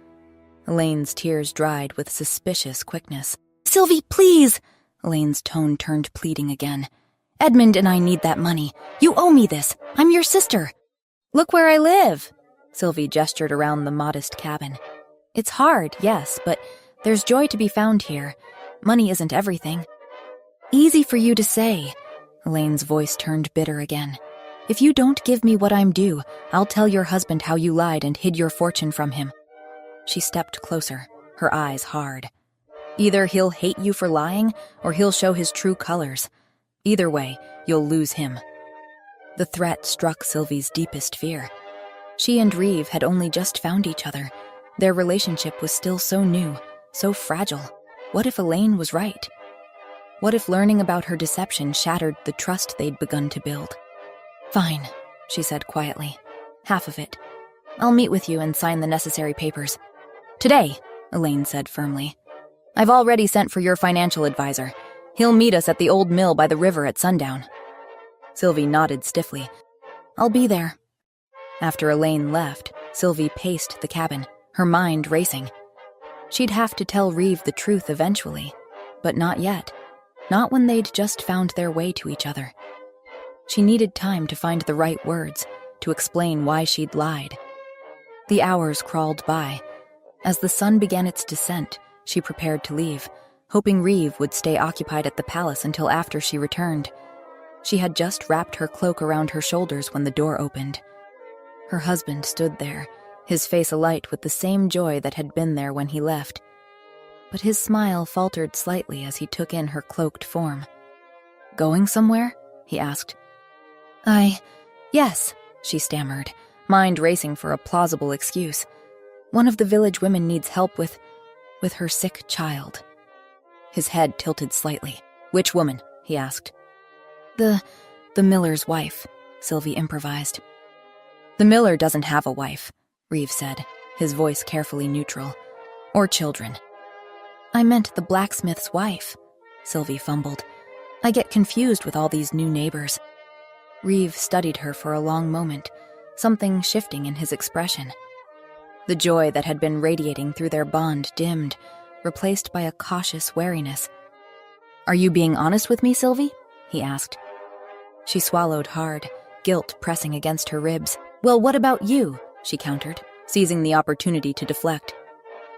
Elaine's tears dried with suspicious quickness. "Sylvie, please!" Elaine's tone turned pleading again. "Edmund and I need that money. You owe me this. I'm your sister." "Look where I live!" Sylvie gestured around the modest cabin. "It's hard, yes, but there's joy to be found here. Money isn't everything." "Easy for you to say." Elaine's voice turned bitter again. "If you don't give me what I'm due, I'll tell your husband how you lied and hid your fortune from him." She stepped closer, her eyes hard. "Either he'll hate you for lying, or he'll show his true colors. Either way, you'll lose him." The threat struck Sylvie's deepest fear. She and Reeve had only just found each other. Their relationship was still so new, so fragile. What if Elaine was right? What if learning about her deception shattered the trust they'd begun to build? "Fine," she said quietly. "Half of it. I'll meet with you and sign the necessary papers." "Today," Elaine said firmly. "I've already sent for your financial advisor. He'll meet us at the old mill by the river at sundown." Sylvie nodded stiffly. "I'll be there." After Elaine left, Sylvie paced the cabin, her mind racing. She'd have to tell Reeve the truth eventually, but not yet. Not when they'd just found their way to each other. She needed time to find the right words, to explain why she'd lied. The hours crawled by. As the sun began its descent, she prepared to leave, hoping Reeve would stay occupied at the palace until after she returned. She had just wrapped her cloak around her shoulders when the door opened. Her husband stood there, his face alight with the same joy that had been there when he left. But his smile faltered slightly as he took in her cloaked form. "Going somewhere?" he asked. Yes," she stammered, mind racing for a plausible excuse. "One of the village women needs help with her sick child." His head tilted slightly. "Which woman?" he asked. The miller's wife," Sylvie improvised. "The miller doesn't have a wife," Reeve said, his voice carefully neutral. "Or children." "I meant the blacksmith's wife," Sylvie fumbled. "I get confused with all these new neighbors." Reeve studied her for a long moment, something shifting in his expression. The joy that had been radiating through their bond dimmed, replaced by a cautious wariness. "Are you being honest with me, Sylvie?" he asked. She swallowed hard, guilt pressing against her ribs. "Well, what about you?" she countered, seizing the opportunity to deflect.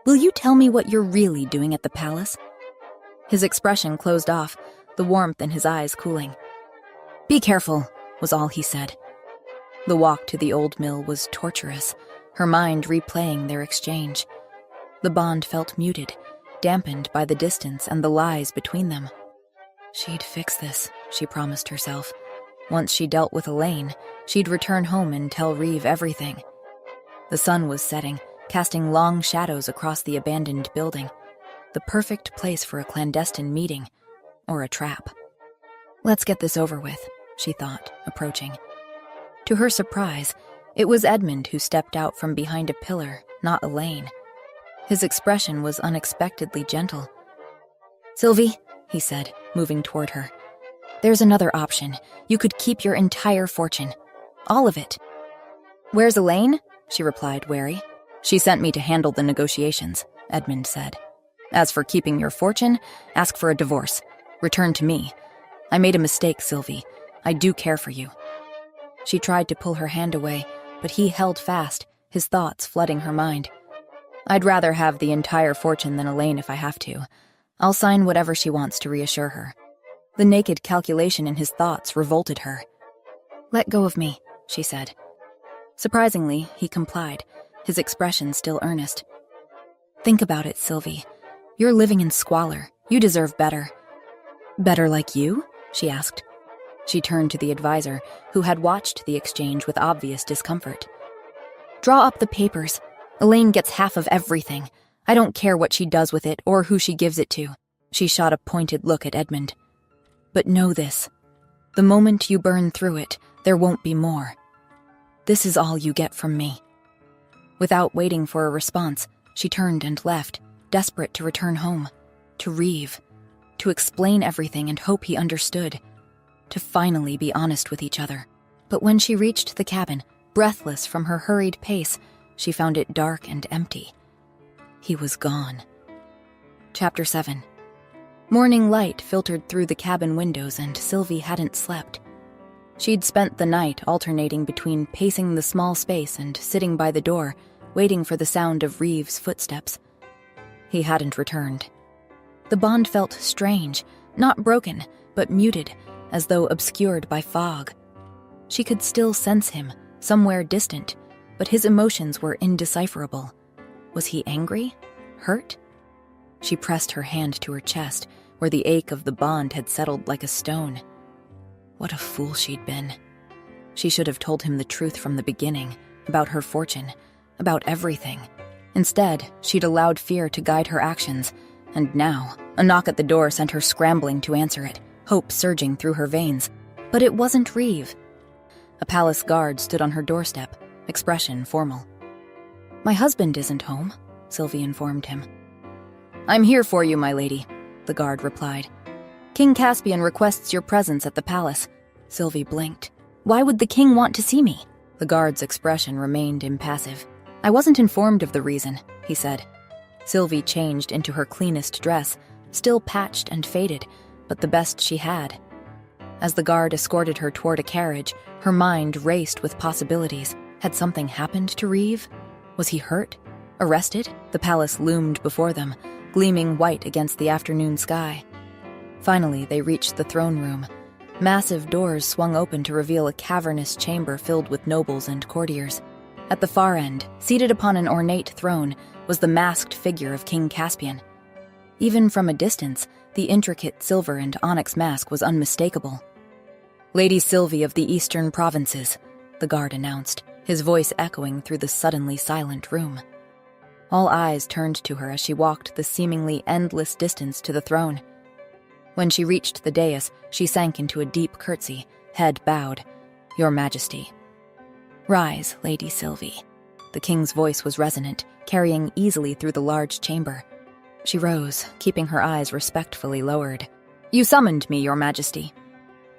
"Will you tell me what you're really doing at the palace?" His expression closed off, the warmth in his eyes cooling. "Be careful," was all he said. The walk to the old mill was torturous, her mind replaying their exchange. The bond felt muted, dampened by the distance and the lies between them. She'd fix this, she promised herself. Once she dealt with Elaine, she'd return home and tell Reeve everything. The sun was setting, casting long shadows across the abandoned building. The perfect place for a clandestine meeting, or a trap. "Let's get this over with," she thought, approaching. To her surprise, it was Edmund who stepped out from behind a pillar, not Elaine. His expression was unexpectedly gentle. "Sylvie," he said, moving toward her. "There's another option. You could keep your entire fortune. All of it." "Where's Elaine?" she replied, wary. "She sent me to handle the negotiations," Edmund said. "As for keeping your fortune, ask for a divorce. Return to me. I made a mistake, Sylvie. I do care for you." She tried to pull her hand away, but he held fast, his thoughts flooding her mind. "I'd rather have the entire fortune than Elaine if I have to. I'll sign whatever she wants to reassure her." The naked calculation in his thoughts revolted her. "Let go of me," she said. Surprisingly, he complied, his expression still earnest. "Think about it, Sylvie. You're living in squalor. You deserve better." "Better like you?" she asked. She turned to the advisor, who had watched the exchange with obvious discomfort. "Draw up the papers. Elaine gets half of everything. I don't care what she does with it or who she gives it to." She shot a pointed look at Edmund. "But know this. The moment you burn through it, there won't be more. This is all you get from me." Without waiting for a response, she turned and left, desperate to return home, to Reeve, to explain everything and hope he understood, to finally be honest with each other. But when she reached the cabin, breathless from her hurried pace, she found it dark and empty. He was gone. Chapter 7. Morning light filtered through the cabin windows, and Sylvie hadn't slept. She'd spent the night alternating between pacing the small space and sitting by the door, waiting for the sound of Reeves' footsteps. He hadn't returned. The bond felt strange, not broken, but muted, as though obscured by fog. She could still sense him, somewhere distant, but his emotions were indecipherable. Was he angry? Hurt? She pressed her hand to her chest, where the ache of the bond had settled like a stone. What a fool she'd been. She should have told him the truth from the beginning, about her fortune, about everything. Instead, she'd allowed fear to guide her actions, and now, a knock at the door sent her scrambling to answer it, hope surging through her veins. But it wasn't Reeve. A palace guard stood on her doorstep, expression formal. "My husband isn't home," Sylvie informed him. "I'm here for you, my lady," the guard replied. "King Caspian requests your presence at the palace." Sylvie blinked. "Why would the king want to see me?" The guard's expression remained impassive. "I wasn't informed of the reason," he said. Sylvie changed into her cleanest dress, still patched and faded, but the best she had. As the guard escorted her toward a carriage, her mind raced with possibilities. Had something happened to Reeve? Was he hurt? Arrested? The palace loomed before them, gleaming white against the afternoon sky. Finally, they reached the throne room. Massive doors swung open to reveal a cavernous chamber filled with nobles and courtiers. At the far end, seated upon an ornate throne, was the masked figure of King Caspian. Even from a distance, the intricate silver and onyx mask was unmistakable. "Lady Sylvie of the Eastern Provinces," the guard announced, his voice echoing through the suddenly silent room. All eyes turned to her as she walked the seemingly endless distance to the throne. When she reached the dais, she sank into a deep curtsy, head bowed. "Your Majesty." "Rise, Lady Sylvie." The king's voice was resonant, carrying easily through the large chamber. She rose, keeping her eyes respectfully lowered. "You summoned me, Your Majesty."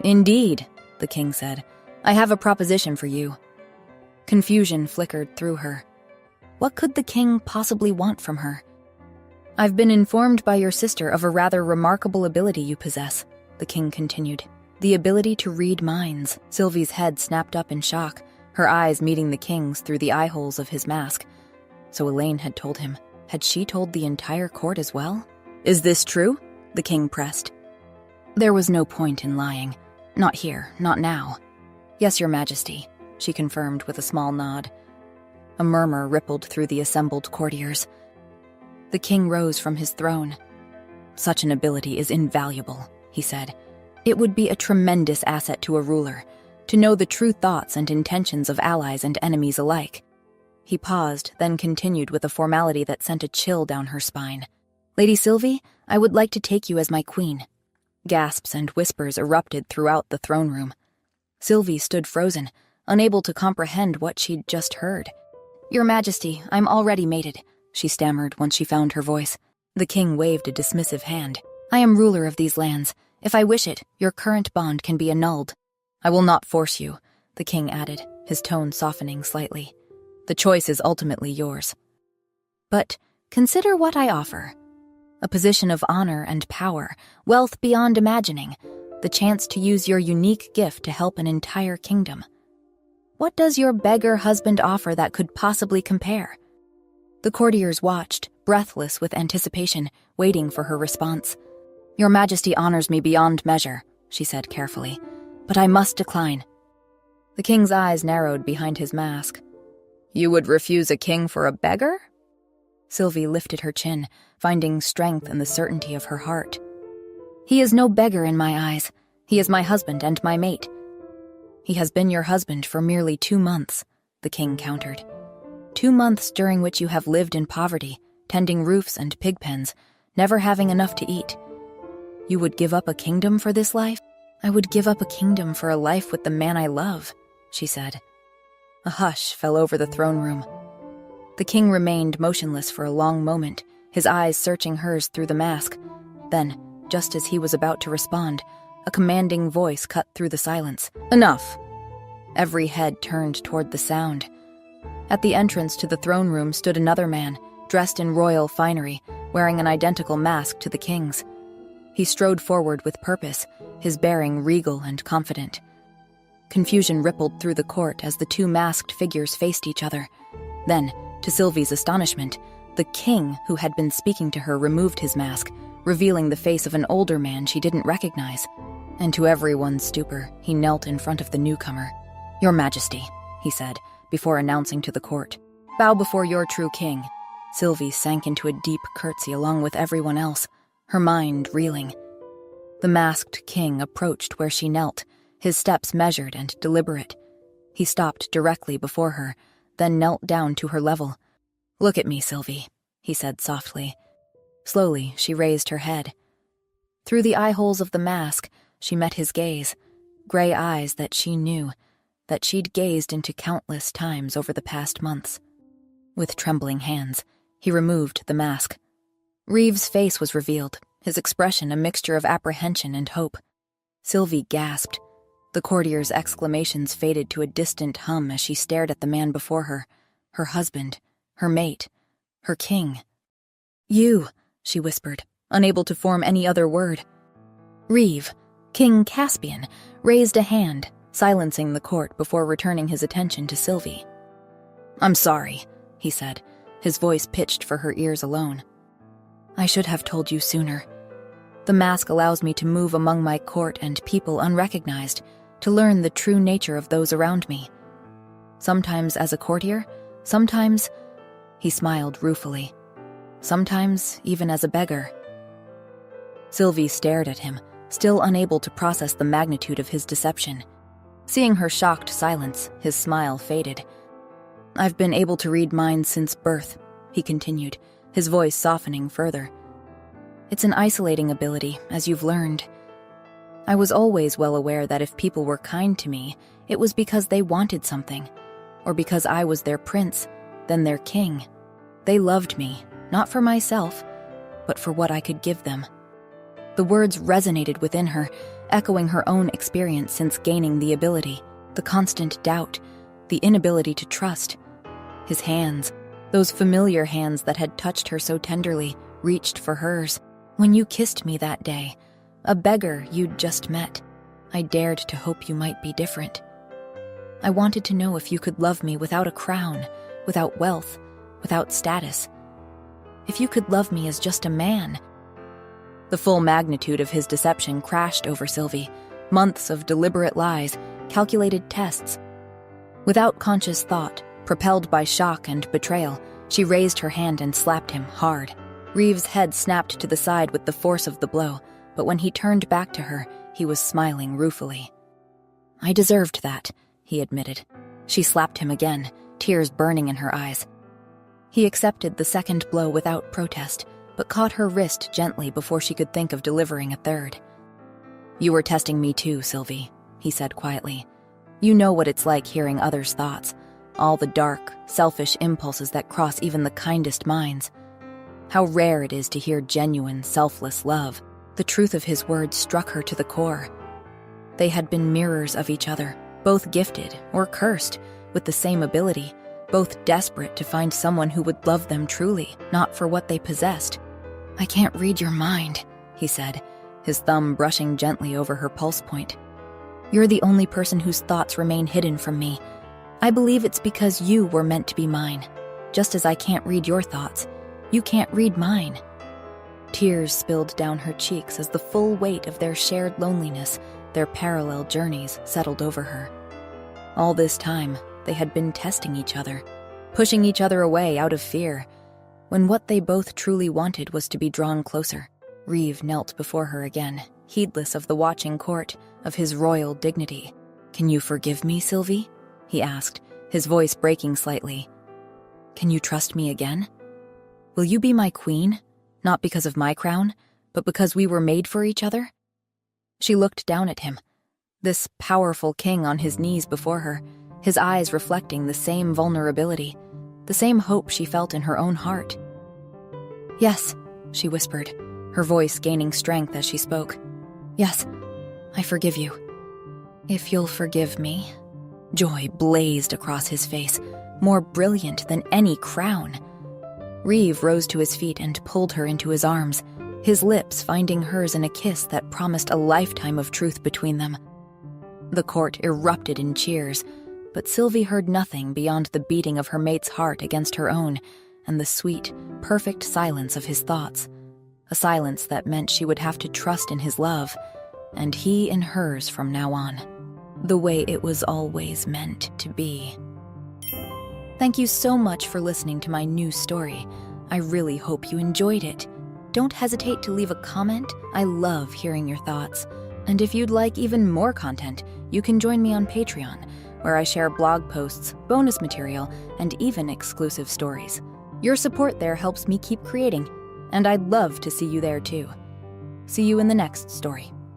"Indeed," the king said. "I have a proposition for you." Confusion flickered through her. What could the king possibly want from her? "I've been informed by your sister of a rather remarkable ability you possess," the king continued. "The ability to read minds." Sylvie's head snapped up in shock, her eyes meeting the king's through the eye holes of his mask. So Elaine had told him. Had she told the entire court as well? "Is this true?" the king pressed. There was no point in lying. Not here, not now. "Yes, Your Majesty," she confirmed with a small nod. A murmur rippled through the assembled courtiers. The king rose from his throne. "Such an ability is invaluable," he said. "It would be a tremendous asset to a ruler, to know the true thoughts and intentions of allies and enemies alike." He paused, then continued with a formality that sent a chill down her spine. "Lady Sylvie, I would like to take you as my queen." Gasps and whispers erupted throughout the throne room. Sylvie stood frozen, unable to comprehend what she'd just heard. "Your Majesty, I'm already mated," she stammered once she found her voice. The king waved a dismissive hand. "I am ruler of these lands. If I wish it, your current bond can be annulled." "I will not force you," the king added, his tone softening slightly. "The choice is ultimately yours. But consider what I offer. A position of honor and power, wealth beyond imagining, the chance to use your unique gift to help an entire kingdom. What does your beggar husband offer that could possibly compare?" The courtiers watched, breathless with anticipation, waiting for her response. "Your Majesty honors me beyond measure," she said carefully, "but I must decline." The king's eyes narrowed behind his mask. "You would refuse a king for a beggar?" Sylvie lifted her chin, finding strength in the certainty of her heart. "He is no beggar in my eyes. He is my husband and my mate." "He has been your husband for merely 2 months," the king countered. 2 months during which you have lived in poverty, tending roofs and pig pens, never having enough to eat. You would give up a kingdom for this life? "I would give up a kingdom for a life with the man I love," she said. A hush fell over the throne room. The king remained motionless for a long moment, his eyes searching hers through the mask. Then, just as he was about to respond, a commanding voice cut through the silence. "Enough!" Every head turned toward the sound. At the entrance to the throne room stood another man, dressed in royal finery, wearing an identical mask to the king's. He strode forward with purpose, his bearing regal and confident. Confusion rippled through the court as the two masked figures faced each other. Then, to Sylvie's astonishment, the king who had been speaking to her removed his mask, revealing the face of an older man she didn't recognize. And to everyone's stupor, he knelt in front of the newcomer. "Your Majesty," he said, before announcing to the court. "Bow before your true king." Sylvie sank into a deep curtsy along with everyone else, her mind reeling. The masked king approached where she knelt, his steps measured and deliberate. He stopped directly before her, then knelt down to her level. "Look at me, Sylvie," he said softly. Slowly, she raised her head. Through the eye holes of the mask, she met his gaze, gray eyes that she knew, that she'd gazed into countless times over the past months. With trembling hands, he removed the mask. Reeve's face was revealed, his expression a mixture of apprehension and hope. Sylvie gasped. The courtier's exclamations faded to a distant hum as she stared at the man before her, her husband, her mate, her king. "You," she whispered, unable to form any other word. Reeve, King Caspian, raised a hand, silencing the court before returning his attention to Sylvie. "I'm sorry," he said, his voice pitched for her ears alone. "I should have told you sooner. The mask allows me to move among my court and people unrecognized, to learn the true nature of those around me. Sometimes as a courtier, sometimes," he smiled ruefully, "sometimes even as a beggar." Sylvie stared at him, still unable to process the magnitude of his deception. Seeing her shocked silence, his smile faded. "I've been able to read minds since birth," he continued, his voice softening further. "It's an isolating ability, as you've learned. I was always well aware that if people were kind to me, it was because they wanted something, or because I was their prince, then their king. They loved me, not for myself, but for what I could give them." The words resonated within her, echoing her own experience since gaining the ability, the constant doubt, the inability to trust. His hands, those familiar hands that had touched her so tenderly, reached for hers. "When you kissed me that day, a beggar you'd just met, I dared to hope you might be different. I wanted to know if you could love me without a crown, without wealth, without status. If you could love me as just a man." The full magnitude of his deception crashed over Sylvie. Months of deliberate lies, calculated tests. Without conscious thought, propelled by shock and betrayal, she raised her hand and slapped him hard. Reeve's head snapped to the side with the force of the blow, but when he turned back to her, he was smiling ruefully. "I deserved that," he admitted. She slapped him again, tears burning in her eyes. He accepted the second blow without protest, but caught her wrist gently before she could think of delivering a third. "You were testing me too, Sylvie," he said quietly. "You know what it's like hearing others' thoughts, all the dark, selfish impulses that cross even the kindest minds. How rare it is to hear genuine, selfless love." The truth of his words struck her to the core. They had been mirrors of each other, both gifted or cursed with the same ability, both desperate to find someone who would love them truly, not for what they possessed. "I can't read your mind," he said, his thumb brushing gently over her pulse point. "You're the only person whose thoughts remain hidden from me. I believe it's because you were meant to be mine. Just as I can't read your thoughts, you can't read mine." Tears spilled down her cheeks as the full weight of their shared loneliness, their parallel journeys, settled over her. All this time, they had been testing each other, pushing each other away out of fear, when what they both truly wanted was to be drawn closer. Reeve knelt before her again, heedless of the watching court, of his royal dignity. "Can you forgive me, Sylvie?" he asked, his voice breaking slightly. "Can you trust me again? Will you be my queen, not because of my crown, but because we were made for each other?" She looked down at him, this powerful king on his knees before her, his eyes reflecting the same vulnerability, the same hope she felt in her own heart. "Yes," she whispered, her voice gaining strength as she spoke. "Yes, I forgive you. If you'll forgive me." Joy blazed across his face, more brilliant than any crown. Reeve rose to his feet and pulled her into his arms, his lips finding hers in a kiss that promised a lifetime of truth between them. The court erupted in cheers, but Sylvie heard nothing beyond the beating of her mate's heart against her own and the sweet, perfect silence of his thoughts, a silence that meant she would have to trust in his love, and he in hers from now on, the way it was always meant to be. Thank you so much for listening to my new story. I really hope you enjoyed it. Don't hesitate to leave a comment. I love hearing your thoughts. And if you'd like even more content, you can join me on Patreon, where I share blog posts, bonus material, and even exclusive stories. Your support there helps me keep creating, and I'd love to see you there too. See you in the next story.